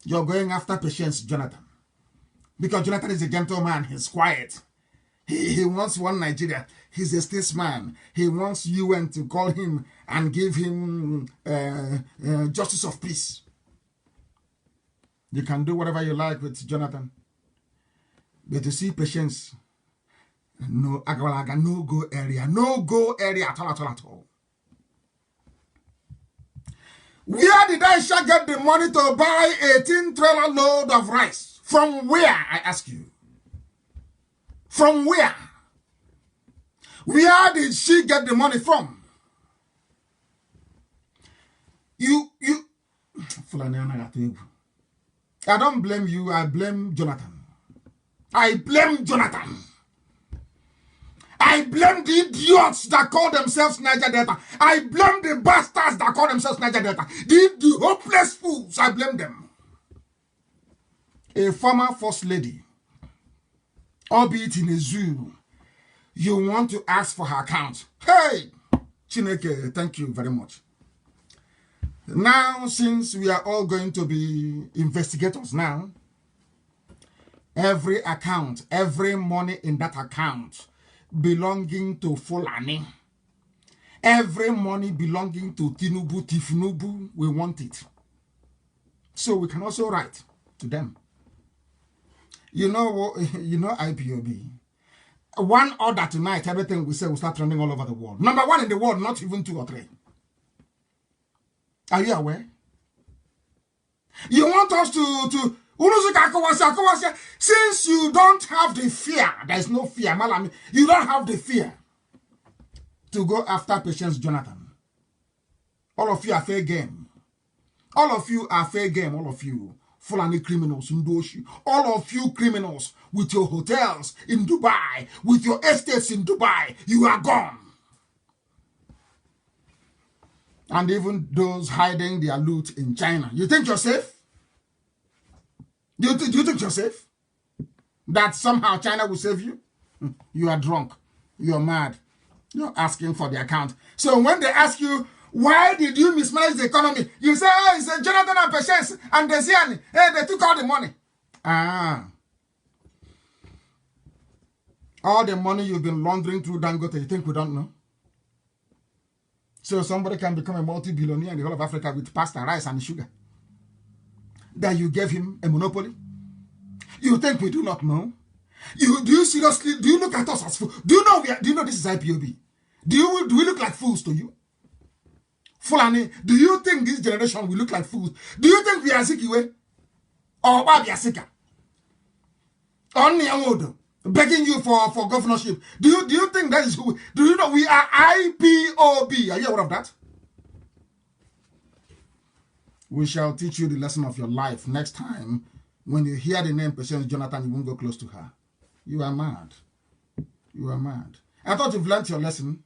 A: You're going after Patience Jonathan. Because Jonathan is a gentleman, he's quiet. He wants one Nigeria. He's a statesman. He wants UN to call him and give him justice of peace. You can do whatever you like with Jonathan. But to see Patience, no Agwalaga, no go area. No go area at all, at all, at all. Where did Aisha get the money to buy 18-trailer load of rice? From where, I ask you? From where? Where did she get the money from? I don't blame you, I blame Jonathan. I blame Jonathan. I blame the idiots that call themselves Niger Delta. I blame the bastards that call themselves Niger Delta. The hopeless fools, I blame them. A former first lady, albeit in a zoo, you want to ask for her account. Hey, Chineke, thank you very much. Now, since we are all going to be investigators now, every account, every money in that account belonging to Fulani, every money belonging to Tinubu, Tifnubu, we want it. So we can also write to them. You know IPOB. One order tonight, everything we say will start trending all over the world. Number one in the world, not even 2 or 3. Are you aware? You want us to since you don't have the fear, there's no fear, Malami, you don't have the fear to go after Patience Jonathan. All of you are fair game. All of you are fair game, all of you. Fulani criminals, Ndoshi. All of you criminals with your hotels in Dubai, with your estates in Dubai, you are gone. And even those hiding their loot in China. You think you're safe? Do you think you're safe? That somehow China will save you? You are drunk. You're mad. You're asking for the account. So when they ask you, why did you mismanage the economy? You say, oh, it's Jonathan and Patience and Desiane. Hey, they took all the money. All the money you've been laundering through Dangote, you think we don't know? So somebody can become a multi-billionaire in the whole of Africa with pasta, rice, and sugar. That you gave him a monopoly? You think we do not know? Do you seriously, do you look at us as fools? Do you know this is IPOB? Do we look like fools to you? Fulani, do you think this generation will look like fools? Do you think we are Zikiwe? Or Babi Asika? Only Amodo. begging you for governorship. Do you think that is who? Do you know we are IPOB? Are you aware of that? We shall teach you the lesson of your life next time. When you hear the name Patience Jonathan, you won't go close to her. You are mad. You are mad. I thought you've learned your lesson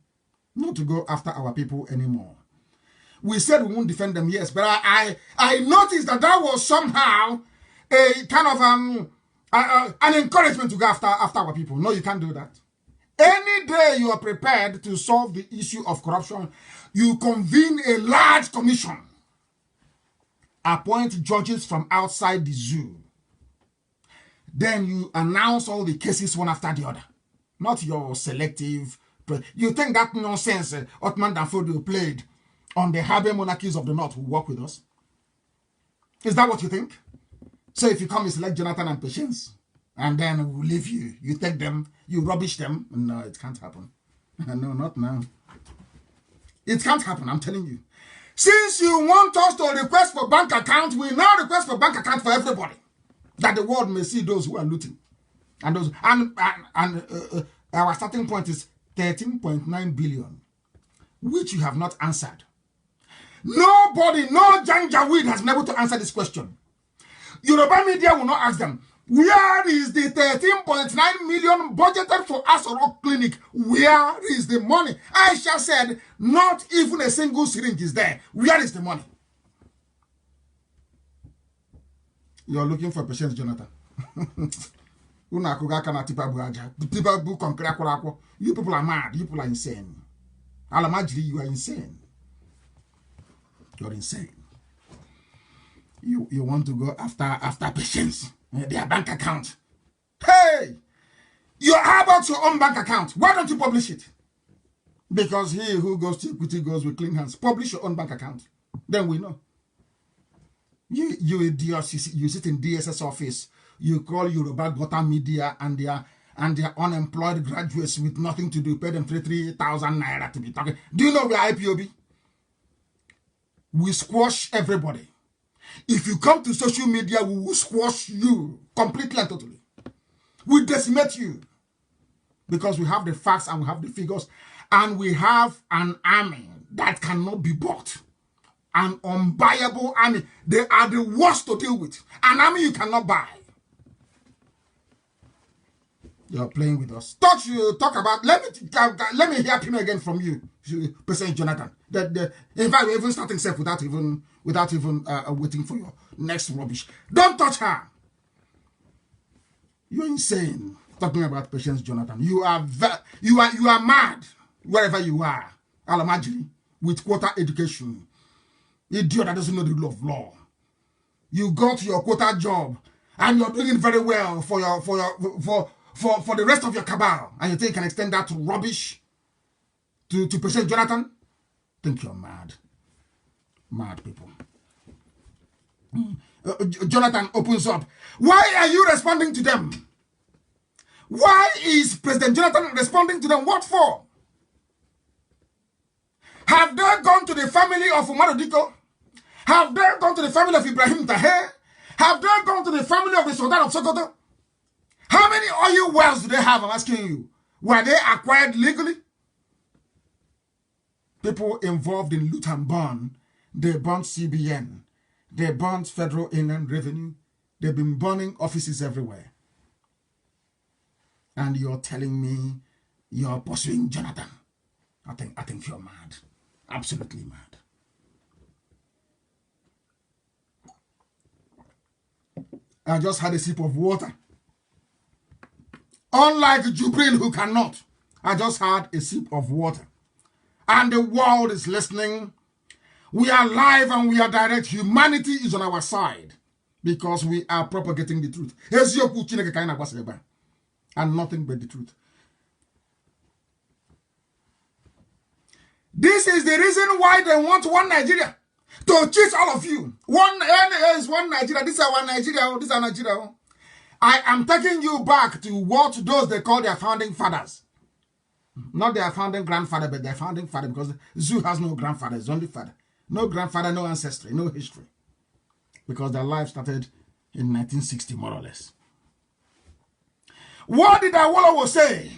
A: not to go after our people anymore. We said we won't defend them, yes, but I noticed that was somehow a kind of an encouragement to go after our people. No, you can't do that. Any day you are prepared to solve the issue of corruption, you convene a large commission, appoint judges from outside the zoo. Then you announce all the cases one after the other. Not your selective. You think that nonsense Ottoman Danfodio played on the Habe monarchies of the North will work with us? Is that what you think? So if you come and select Jonathan and Patience, and then we'll leave you, you take them, you rubbish them. No, it can't happen. No, not now. It can't happen, I'm telling you. Since you want us to request for bank account, we now request for bank account for everybody, that the world may see those who are looting. And those our starting point is 13.9 billion, which you have not answered. Nobody, no Janjaweed has been able to answer this question. Yoruba media will not ask them, where is the 13.9 million budgeted for Asoro Clinic? Where is the money? Aisha said, not even a single syringe is there. Where is the money? You're looking for Patience Jonathan. You people are mad. You people are insane. Alamajri, you are insane. You're insane. You want to go after Patience, their bank account. Hey! How about your own bank account? Why don't you publish it? Because he who goes to equity goes with clean hands. Publish your own bank account. Then we know. You idiots, you sit in DSS office. You call Yoruba Gota Media and their unemployed graduates with nothing to do. Pay them 3,000 naira to be talking. Do you know we are IPOB? We squash everybody. If you come to social media, we will squash you completely and totally. We decimate you. Because we have the facts and we have the figures. And we have an army that cannot be bought. An unbuyable army. They are the worst to deal with. An army you cannot buy. You're playing with us. Talk about. Let me hear him again from you, President Jonathan. In fact, we're even starting self without even waiting for your next rubbish. Don't touch her. You're insane. Talking about Patience Jonathan. You are mad wherever you are. Alamajiri with quota education. Idiot that doesn't know the rule of law. You got your quota job and you're doing it very well for the rest of your cabal, and you think you can extend that to rubbish to President Jonathan? Think you're mad. Mad people. Jonathan opens up. Why are you responding to them? Why is President Jonathan responding to them? What for? Have they gone to the family of Umaru Diko? Have they gone to the family of Ibrahim Taher? Have they gone to the family of the Sultan of Sokoto? How many oil wells do they have? I'm asking you. Were they acquired legally? People involved in loot and burn. They burnt CBN. They burnt Federal Inland Revenue. They've been burning offices everywhere. And you're telling me you're pursuing Jonathan. I think you're mad. Absolutely mad. I just had a sip of water. Unlike Jubril who cannot. I just had a sip of water. And the world is listening. We are live and we are direct. Humanity is on our side. Because we are propagating the truth. And nothing but the truth. This is the reason why they want one Nigeria. To cheat all of you. One is one Nigeria. This is our Nigeria. This is our Nigeria. I am taking you back to what those they call their founding fathers. Not their founding grandfather, but their founding father. Because Zoo has no grandfather. It's only father. No grandfather, no ancestry, no history. Because their life started in 1960, more or less. What did Awolowo say?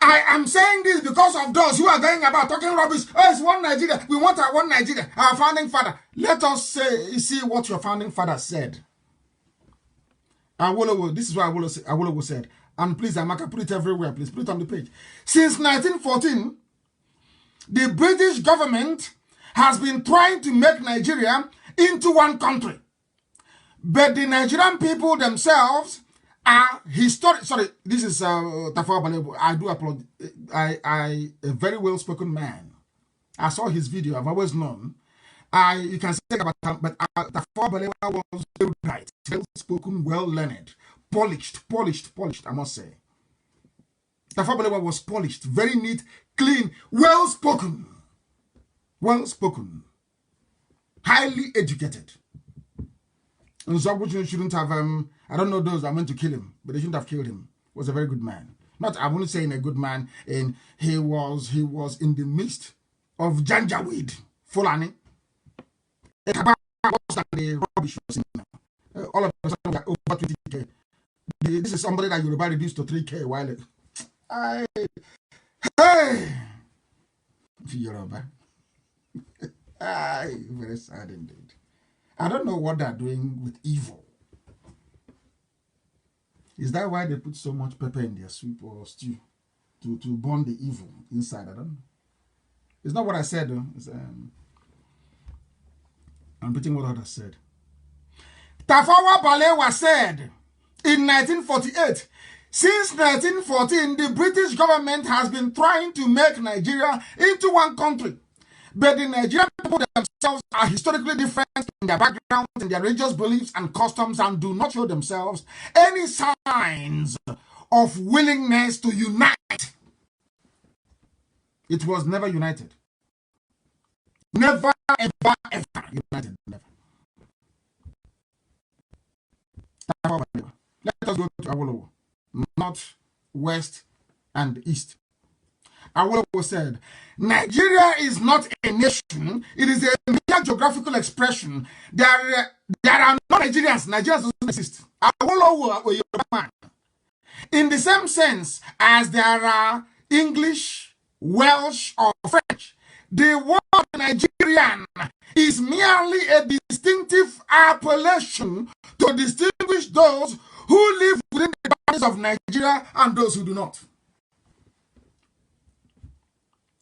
A: I am saying this because of those who are going about talking rubbish. Oh, it's one Nigeria. We want our one Nigeria. Our founding father. Let us see what your founding father said. Awolowo, this is what Awolowo said. And please, Amaka, put it everywhere. Please put it on the page. Since 1914, the British government has been trying to make Nigeria into one country. But the Nigerian people themselves are historic. Sorry, this is Tafawa Balewa. I do applaud. A very well-spoken man. I saw his video. I've always known. You can say about him, but Tafawa Balewa was very bright, well-spoken, well-learned, polished, I must say. Tafawa Balewa was polished, very neat, clean, well-spoken, highly educated. And so shouldn't have, I don't know those that meant to kill him, but they shouldn't have killed him. He was a very good man. Not, I wouldn't say in a good man, and he was in the midst of Janjaweed, Fulani. The rubbish was in now. All of a sudden, we are over 20K. This is somebody that Yoruba reduced to 3K a while ago. Hey! Yoruba. Very sad indeed. I don't know what they're doing with evil. Is that why they put so much pepper in their soup or stew? To burn the evil inside? I don't know. It's not what I said, though. I'm repeating what others said. Tafawa Balewa said in 1948, since 1914, the British government has been trying to make Nigeria into one country. But the Nigerian people themselves are historically different in their backgrounds, in their religious beliefs and customs, and do not show themselves any signs of willingness to unite. It was never united. Never, ever, ever united. Never. Let us go to Awolowo. North, West, and East. Awolowo said, Nigeria is not a nation, it is a mere geographical expression. There are no Nigerians. Nigerians don't exist. Awolowo, a man. In the same sense as there are English, Welsh, or French, the word Nigerian is merely a distinctive appellation to distinguish those who live within the boundaries of Nigeria and those who do not.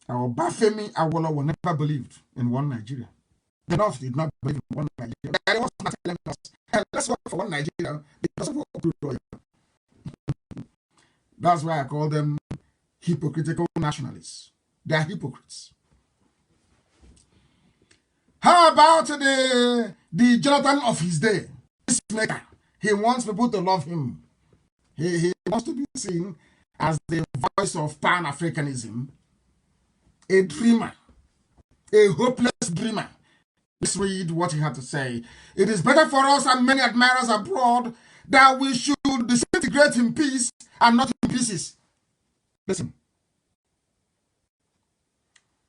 A: Our Bafemi Awolowo never believed in one Nigeria. The North did not believe in one Nigeria. They was not telling us, hey, let's work for one Nigeria because of what. That's why I call them hypocritical nationalists. They are hypocrites. How about the Jonathan of his day? This maker. He wants people to love him. He wants to be seen as the voice of Pan-Africanism. A dreamer, a hopeless dreamer. Let's read what he had to say. It is better for us and many admirers abroad that we should disintegrate in peace and not in pieces. Listen.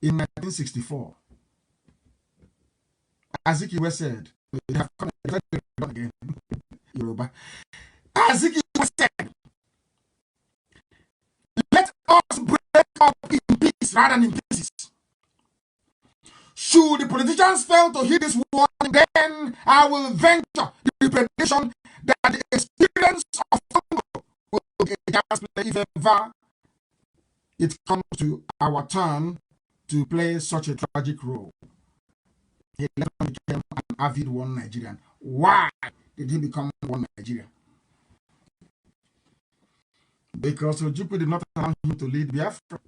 A: In 1964, Azikiwe said, we have come again, Yoruba. Azikiwe said, let us break up in peace rather than in pieces. Should the politicians fail to heed this warning, then I will venture the prediction that the experience of Congo will be a chance play if ever it comes to our turn to play such a tragic role. He became an avid one Nigerian. Why did he become one Nigerian? Because Ojukwu did not allow him to lead Biafra.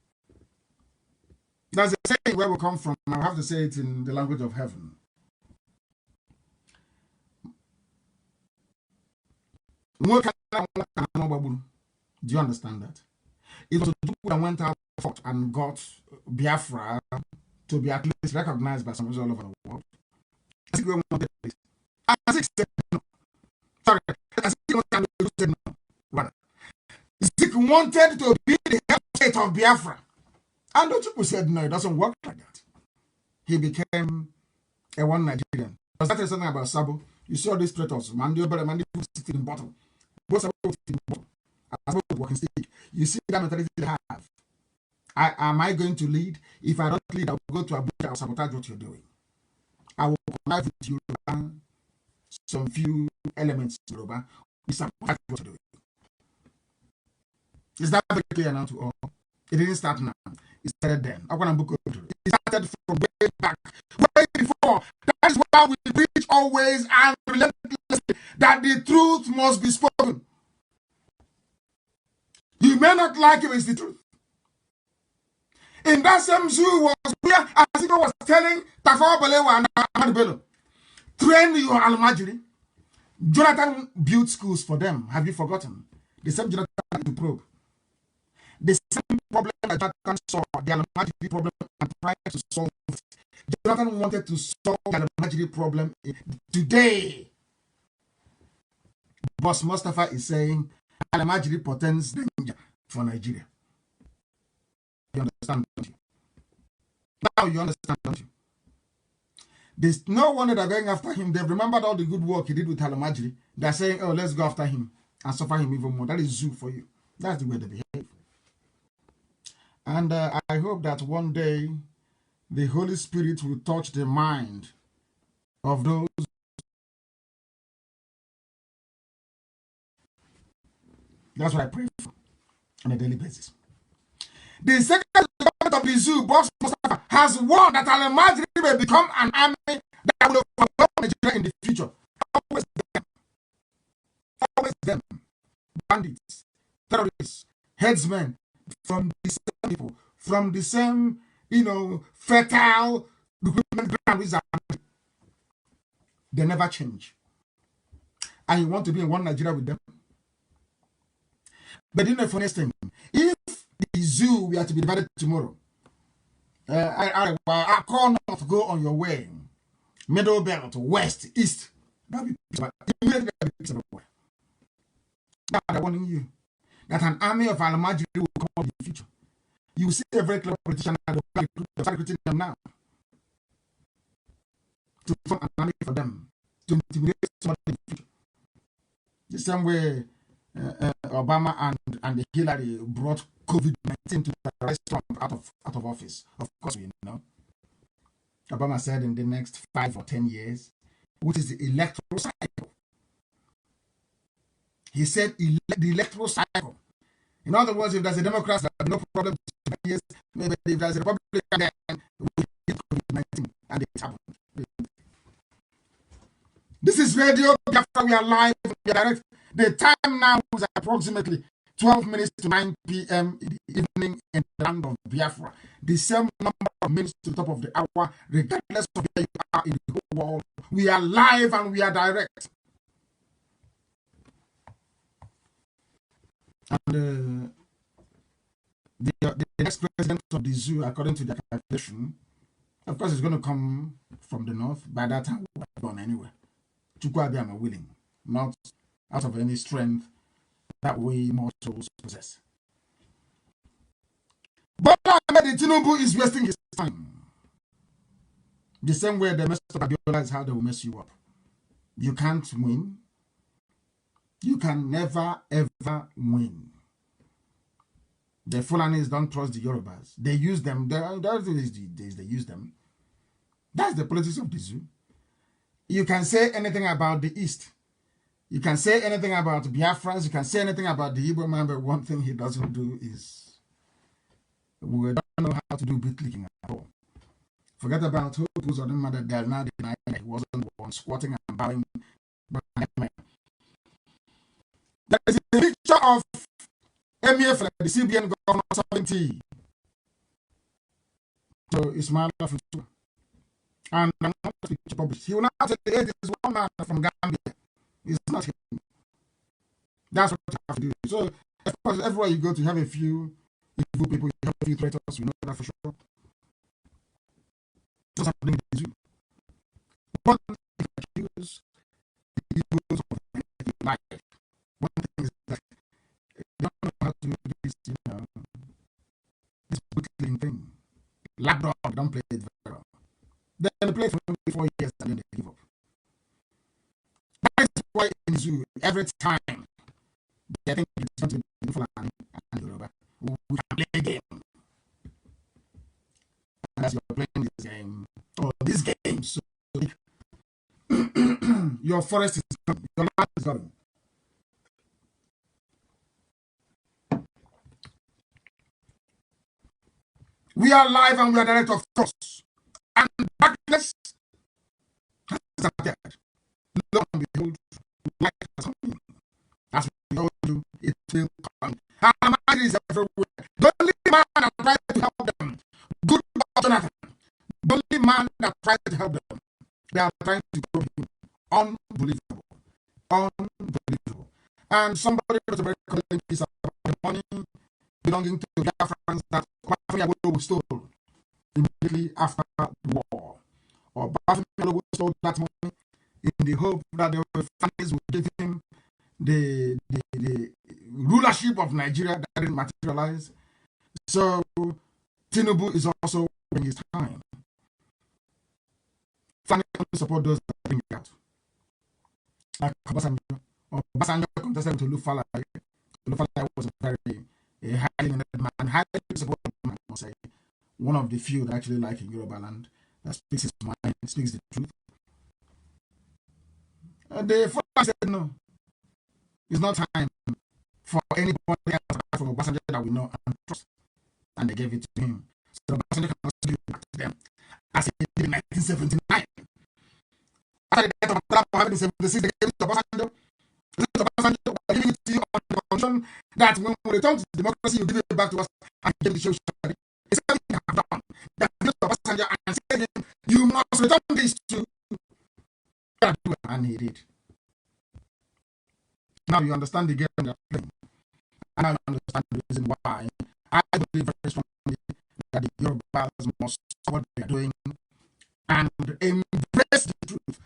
A: That's a saying where we come from. I have to say it in the language of heaven. Do you understand that? It was Ojukwu that went out and got Biafra to be at least recognized by some all over the world. I think we wanted this. I think said no. Sorry, I think said no. Rather, Zik wanted to be the head state of Biafra. And Ojukwu said no, it doesn't work like that. He became a one Nigerian. Does that tell something about Sabo? You saw these traitors, Mandi Obere, Mandi sitting in bottom. Both Sabo sitting in bottom. as a walking stick. You see that mentality they have. Am I going to lead? If I don't lead, I will go to Abuja and sabotage what you're doing. I will connive with you some few elements in Yoruba. We sabotage what you're doing. Is that very clear now to all? It didn't start now. It started then. It started from way back, way before. That is why we preach always and relentlessly that the truth must be spoken. You may not like it, it's the truth. In that same zoo was where Asiko was telling Tafawa Balewa and Ahmad Bello, train your Almajiri. Jonathan built schools for them. Have you forgotten? The same Jonathan to probe. The same problem that Jonathan saw, the Almajiri problem, and tried to solve it. Jonathan wanted to solve the Almajiri problem today. Boss Mustafa is saying Almajiri portends danger for Nigeria. You understand, don't you? Now you understand, don't you? There's no wonder they're going after him. They've remembered all the good work he did with Almajiri. They're saying, oh, let's go after him and suffer him even more. That is zoo for you. That's the way they behave. And I hope that one day the Holy Spirit will touch the mind of those. That's what I pray for on a daily basis. The second government of the zoo, Boss Mustafa, has warned that Almajiri may become an army that will overwhelm Nigeria in the future. Always them. Always them. Bandits, terrorists, headsmen from the same people, from the same, fertile recruitment ground with Zambia. They never change. And you want to be in one Nigeria with them? But you know the funniest thing, if the zoo we are to be divided tomorrow, I call not to go on your way, middle belt, west, east. That will be immediately peace everywhere. Now I'm warning you that an army of Almajiri will come up in the future. You will see a very clever politician that will start recruiting them now to form an army for them to intimidate somebody in the future. The same way Obama and Hillary brought COVID-19 to the restaurant out of office. Of course, we know. Obama said in the next 5 or 10 years, which is the electoral cycle. He said the electoral cycle. In other words, if there's a Democrat, there's no problem. Years, maybe if there's a Republican, then we get COVID-19, and it happened. This is Radio Biafra. We are live. We are direct. The time now is approximately 12 minutes to 9 p.m. in the evening in the land of Biafra. The same number of minutes to the top of the hour, regardless of where you are in the whole world. We are live and we are direct. And the next president of the zoo, according to the calculation, of course, is going to come from the north. By that time, we'll have gone anywhere. Chukwabi, I'm willing, not out of any strength that we mortals possess. But Tinubu is wasting his time. The same way they messed up Abiola is how they will mess you up. You can't win. You can never, ever win. The Fulanis don't trust the Yorubas. They use them. They use them. That's the politics of the zoo. You can say anything about the East. You can say anything about Biafrans. You can say anything about the Igbo man, but one thing he doesn't do is we don't know how to do beat clicking at all. Forget about who's on the matter. They're now denying that he wasn't the one squatting and bowing. There is a picture of MEF, the CBN governor, 70. So Ismail Afutu. And I'm not picture published. He will not say it is one man from Gambia. It's not him. That's what you have to do. So, of course, everywhere you go to, you have a few evil people, you have a few traitors, we know that for sure. Just happening in the zoo. One thing that use the evils of life. One thing is that you don't know how to do this, this bootling thing. Lapdog don't play it very well. Then they play for 4 years and then they give up. That is why in zoo, every time They think it's going to be Fulani and Yoruba. We can play a game. And as you're playing this game, or this game, so your forest is coming, your land is coming. We are live and we are direct, of course. And darkness has appeared. Lo and behold, light has come. As we told you, it will come. And Mazie is everywhere. The only man that tries to help them, good Jonathan, the only man that tries to help them, they are trying to go him. Unbelievable. Unbelievable. And somebody wrote a very calling piece about the money belonging to the Biafrans that BiafranNews stole immediately after the war. Or BiafranNews stole that money in the hope that the families would give him the rulership of Nigeria that didn't materialize. So Tinubu is also wasting his time. Family support those that bring it out. Like Obasanjo contested to Lufala. Lufala was a very highly man, highly supported man, I must say. One of the few that actually like in Yoruba land, that speaks his mind, speaks the truth. The father said no. It's not time for anybody else from Obasanjo that we know and trust. And they gave it to him. So Obasanjo can also give it back to them as he did in 1979. After the death of Muhammad in 1976, they gave it to Obasanjo. Obasanjo was giving it to you on the condition that when we return to democracy, you give it back to us and give the show. It's something you have done. That gives to Obasanjo and said him, you must return this to. And he did. Now you understand the game they're playing. And now you understand the reason why I believe very strongly that the Yorubas must stop what they are doing and embrace the truth.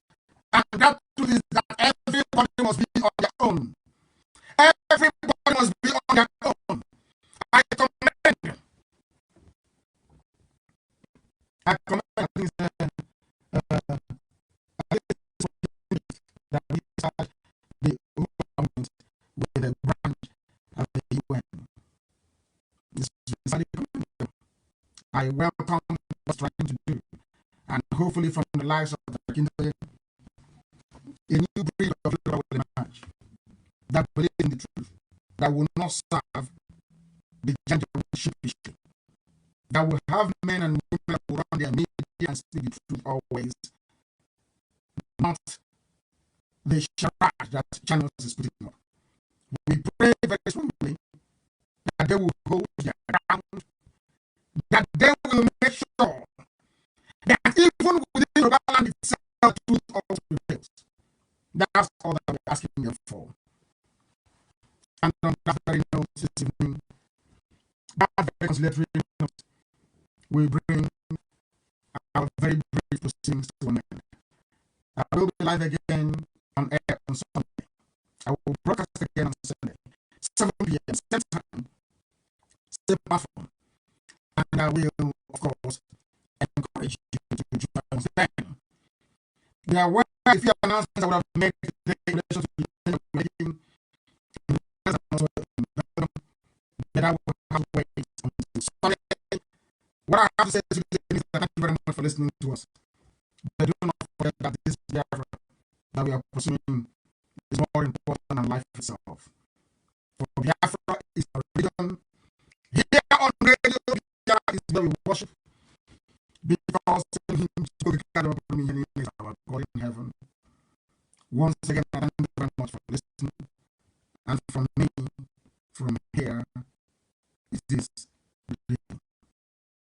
A: And that truth is that everybody must be on their own. Everybody must be on their own. I commend things that we start the government with a branch of the UN. I welcome what's trying to do, and hopefully from the lives of the Kindle, a new breed of people will emerge that believe in the truth, that will not serve the gender sheepishly, that will have men and women that will run their media and speak the truth always, not the charade that channels is putting on. We pray very strongly that they will hold their ground, that they will make sure that even within Yoruba land itself, truth also prevails. That's all that we're asking them for. And on that very note this evening, that very conciliatory note, we bring our very brief proceedings to an end. I will be live again on air on Sunday. I will broadcast again on Sunday, 7 p.m. same time, same platform. And I will, of course, encourage you to join us then. There were a few announcements I would have made today in relation to the making, but I will have to wait until Sunday. What I have to say to you is that thank you very much for listening to us. But do not forget that this Biafra that we are pursuing is more important than life itself. For Biafra is a religion. Here on radio, Biafra is where we worship. Because him to me is our God in heaven. Once again, I thank you very much for listening. And from me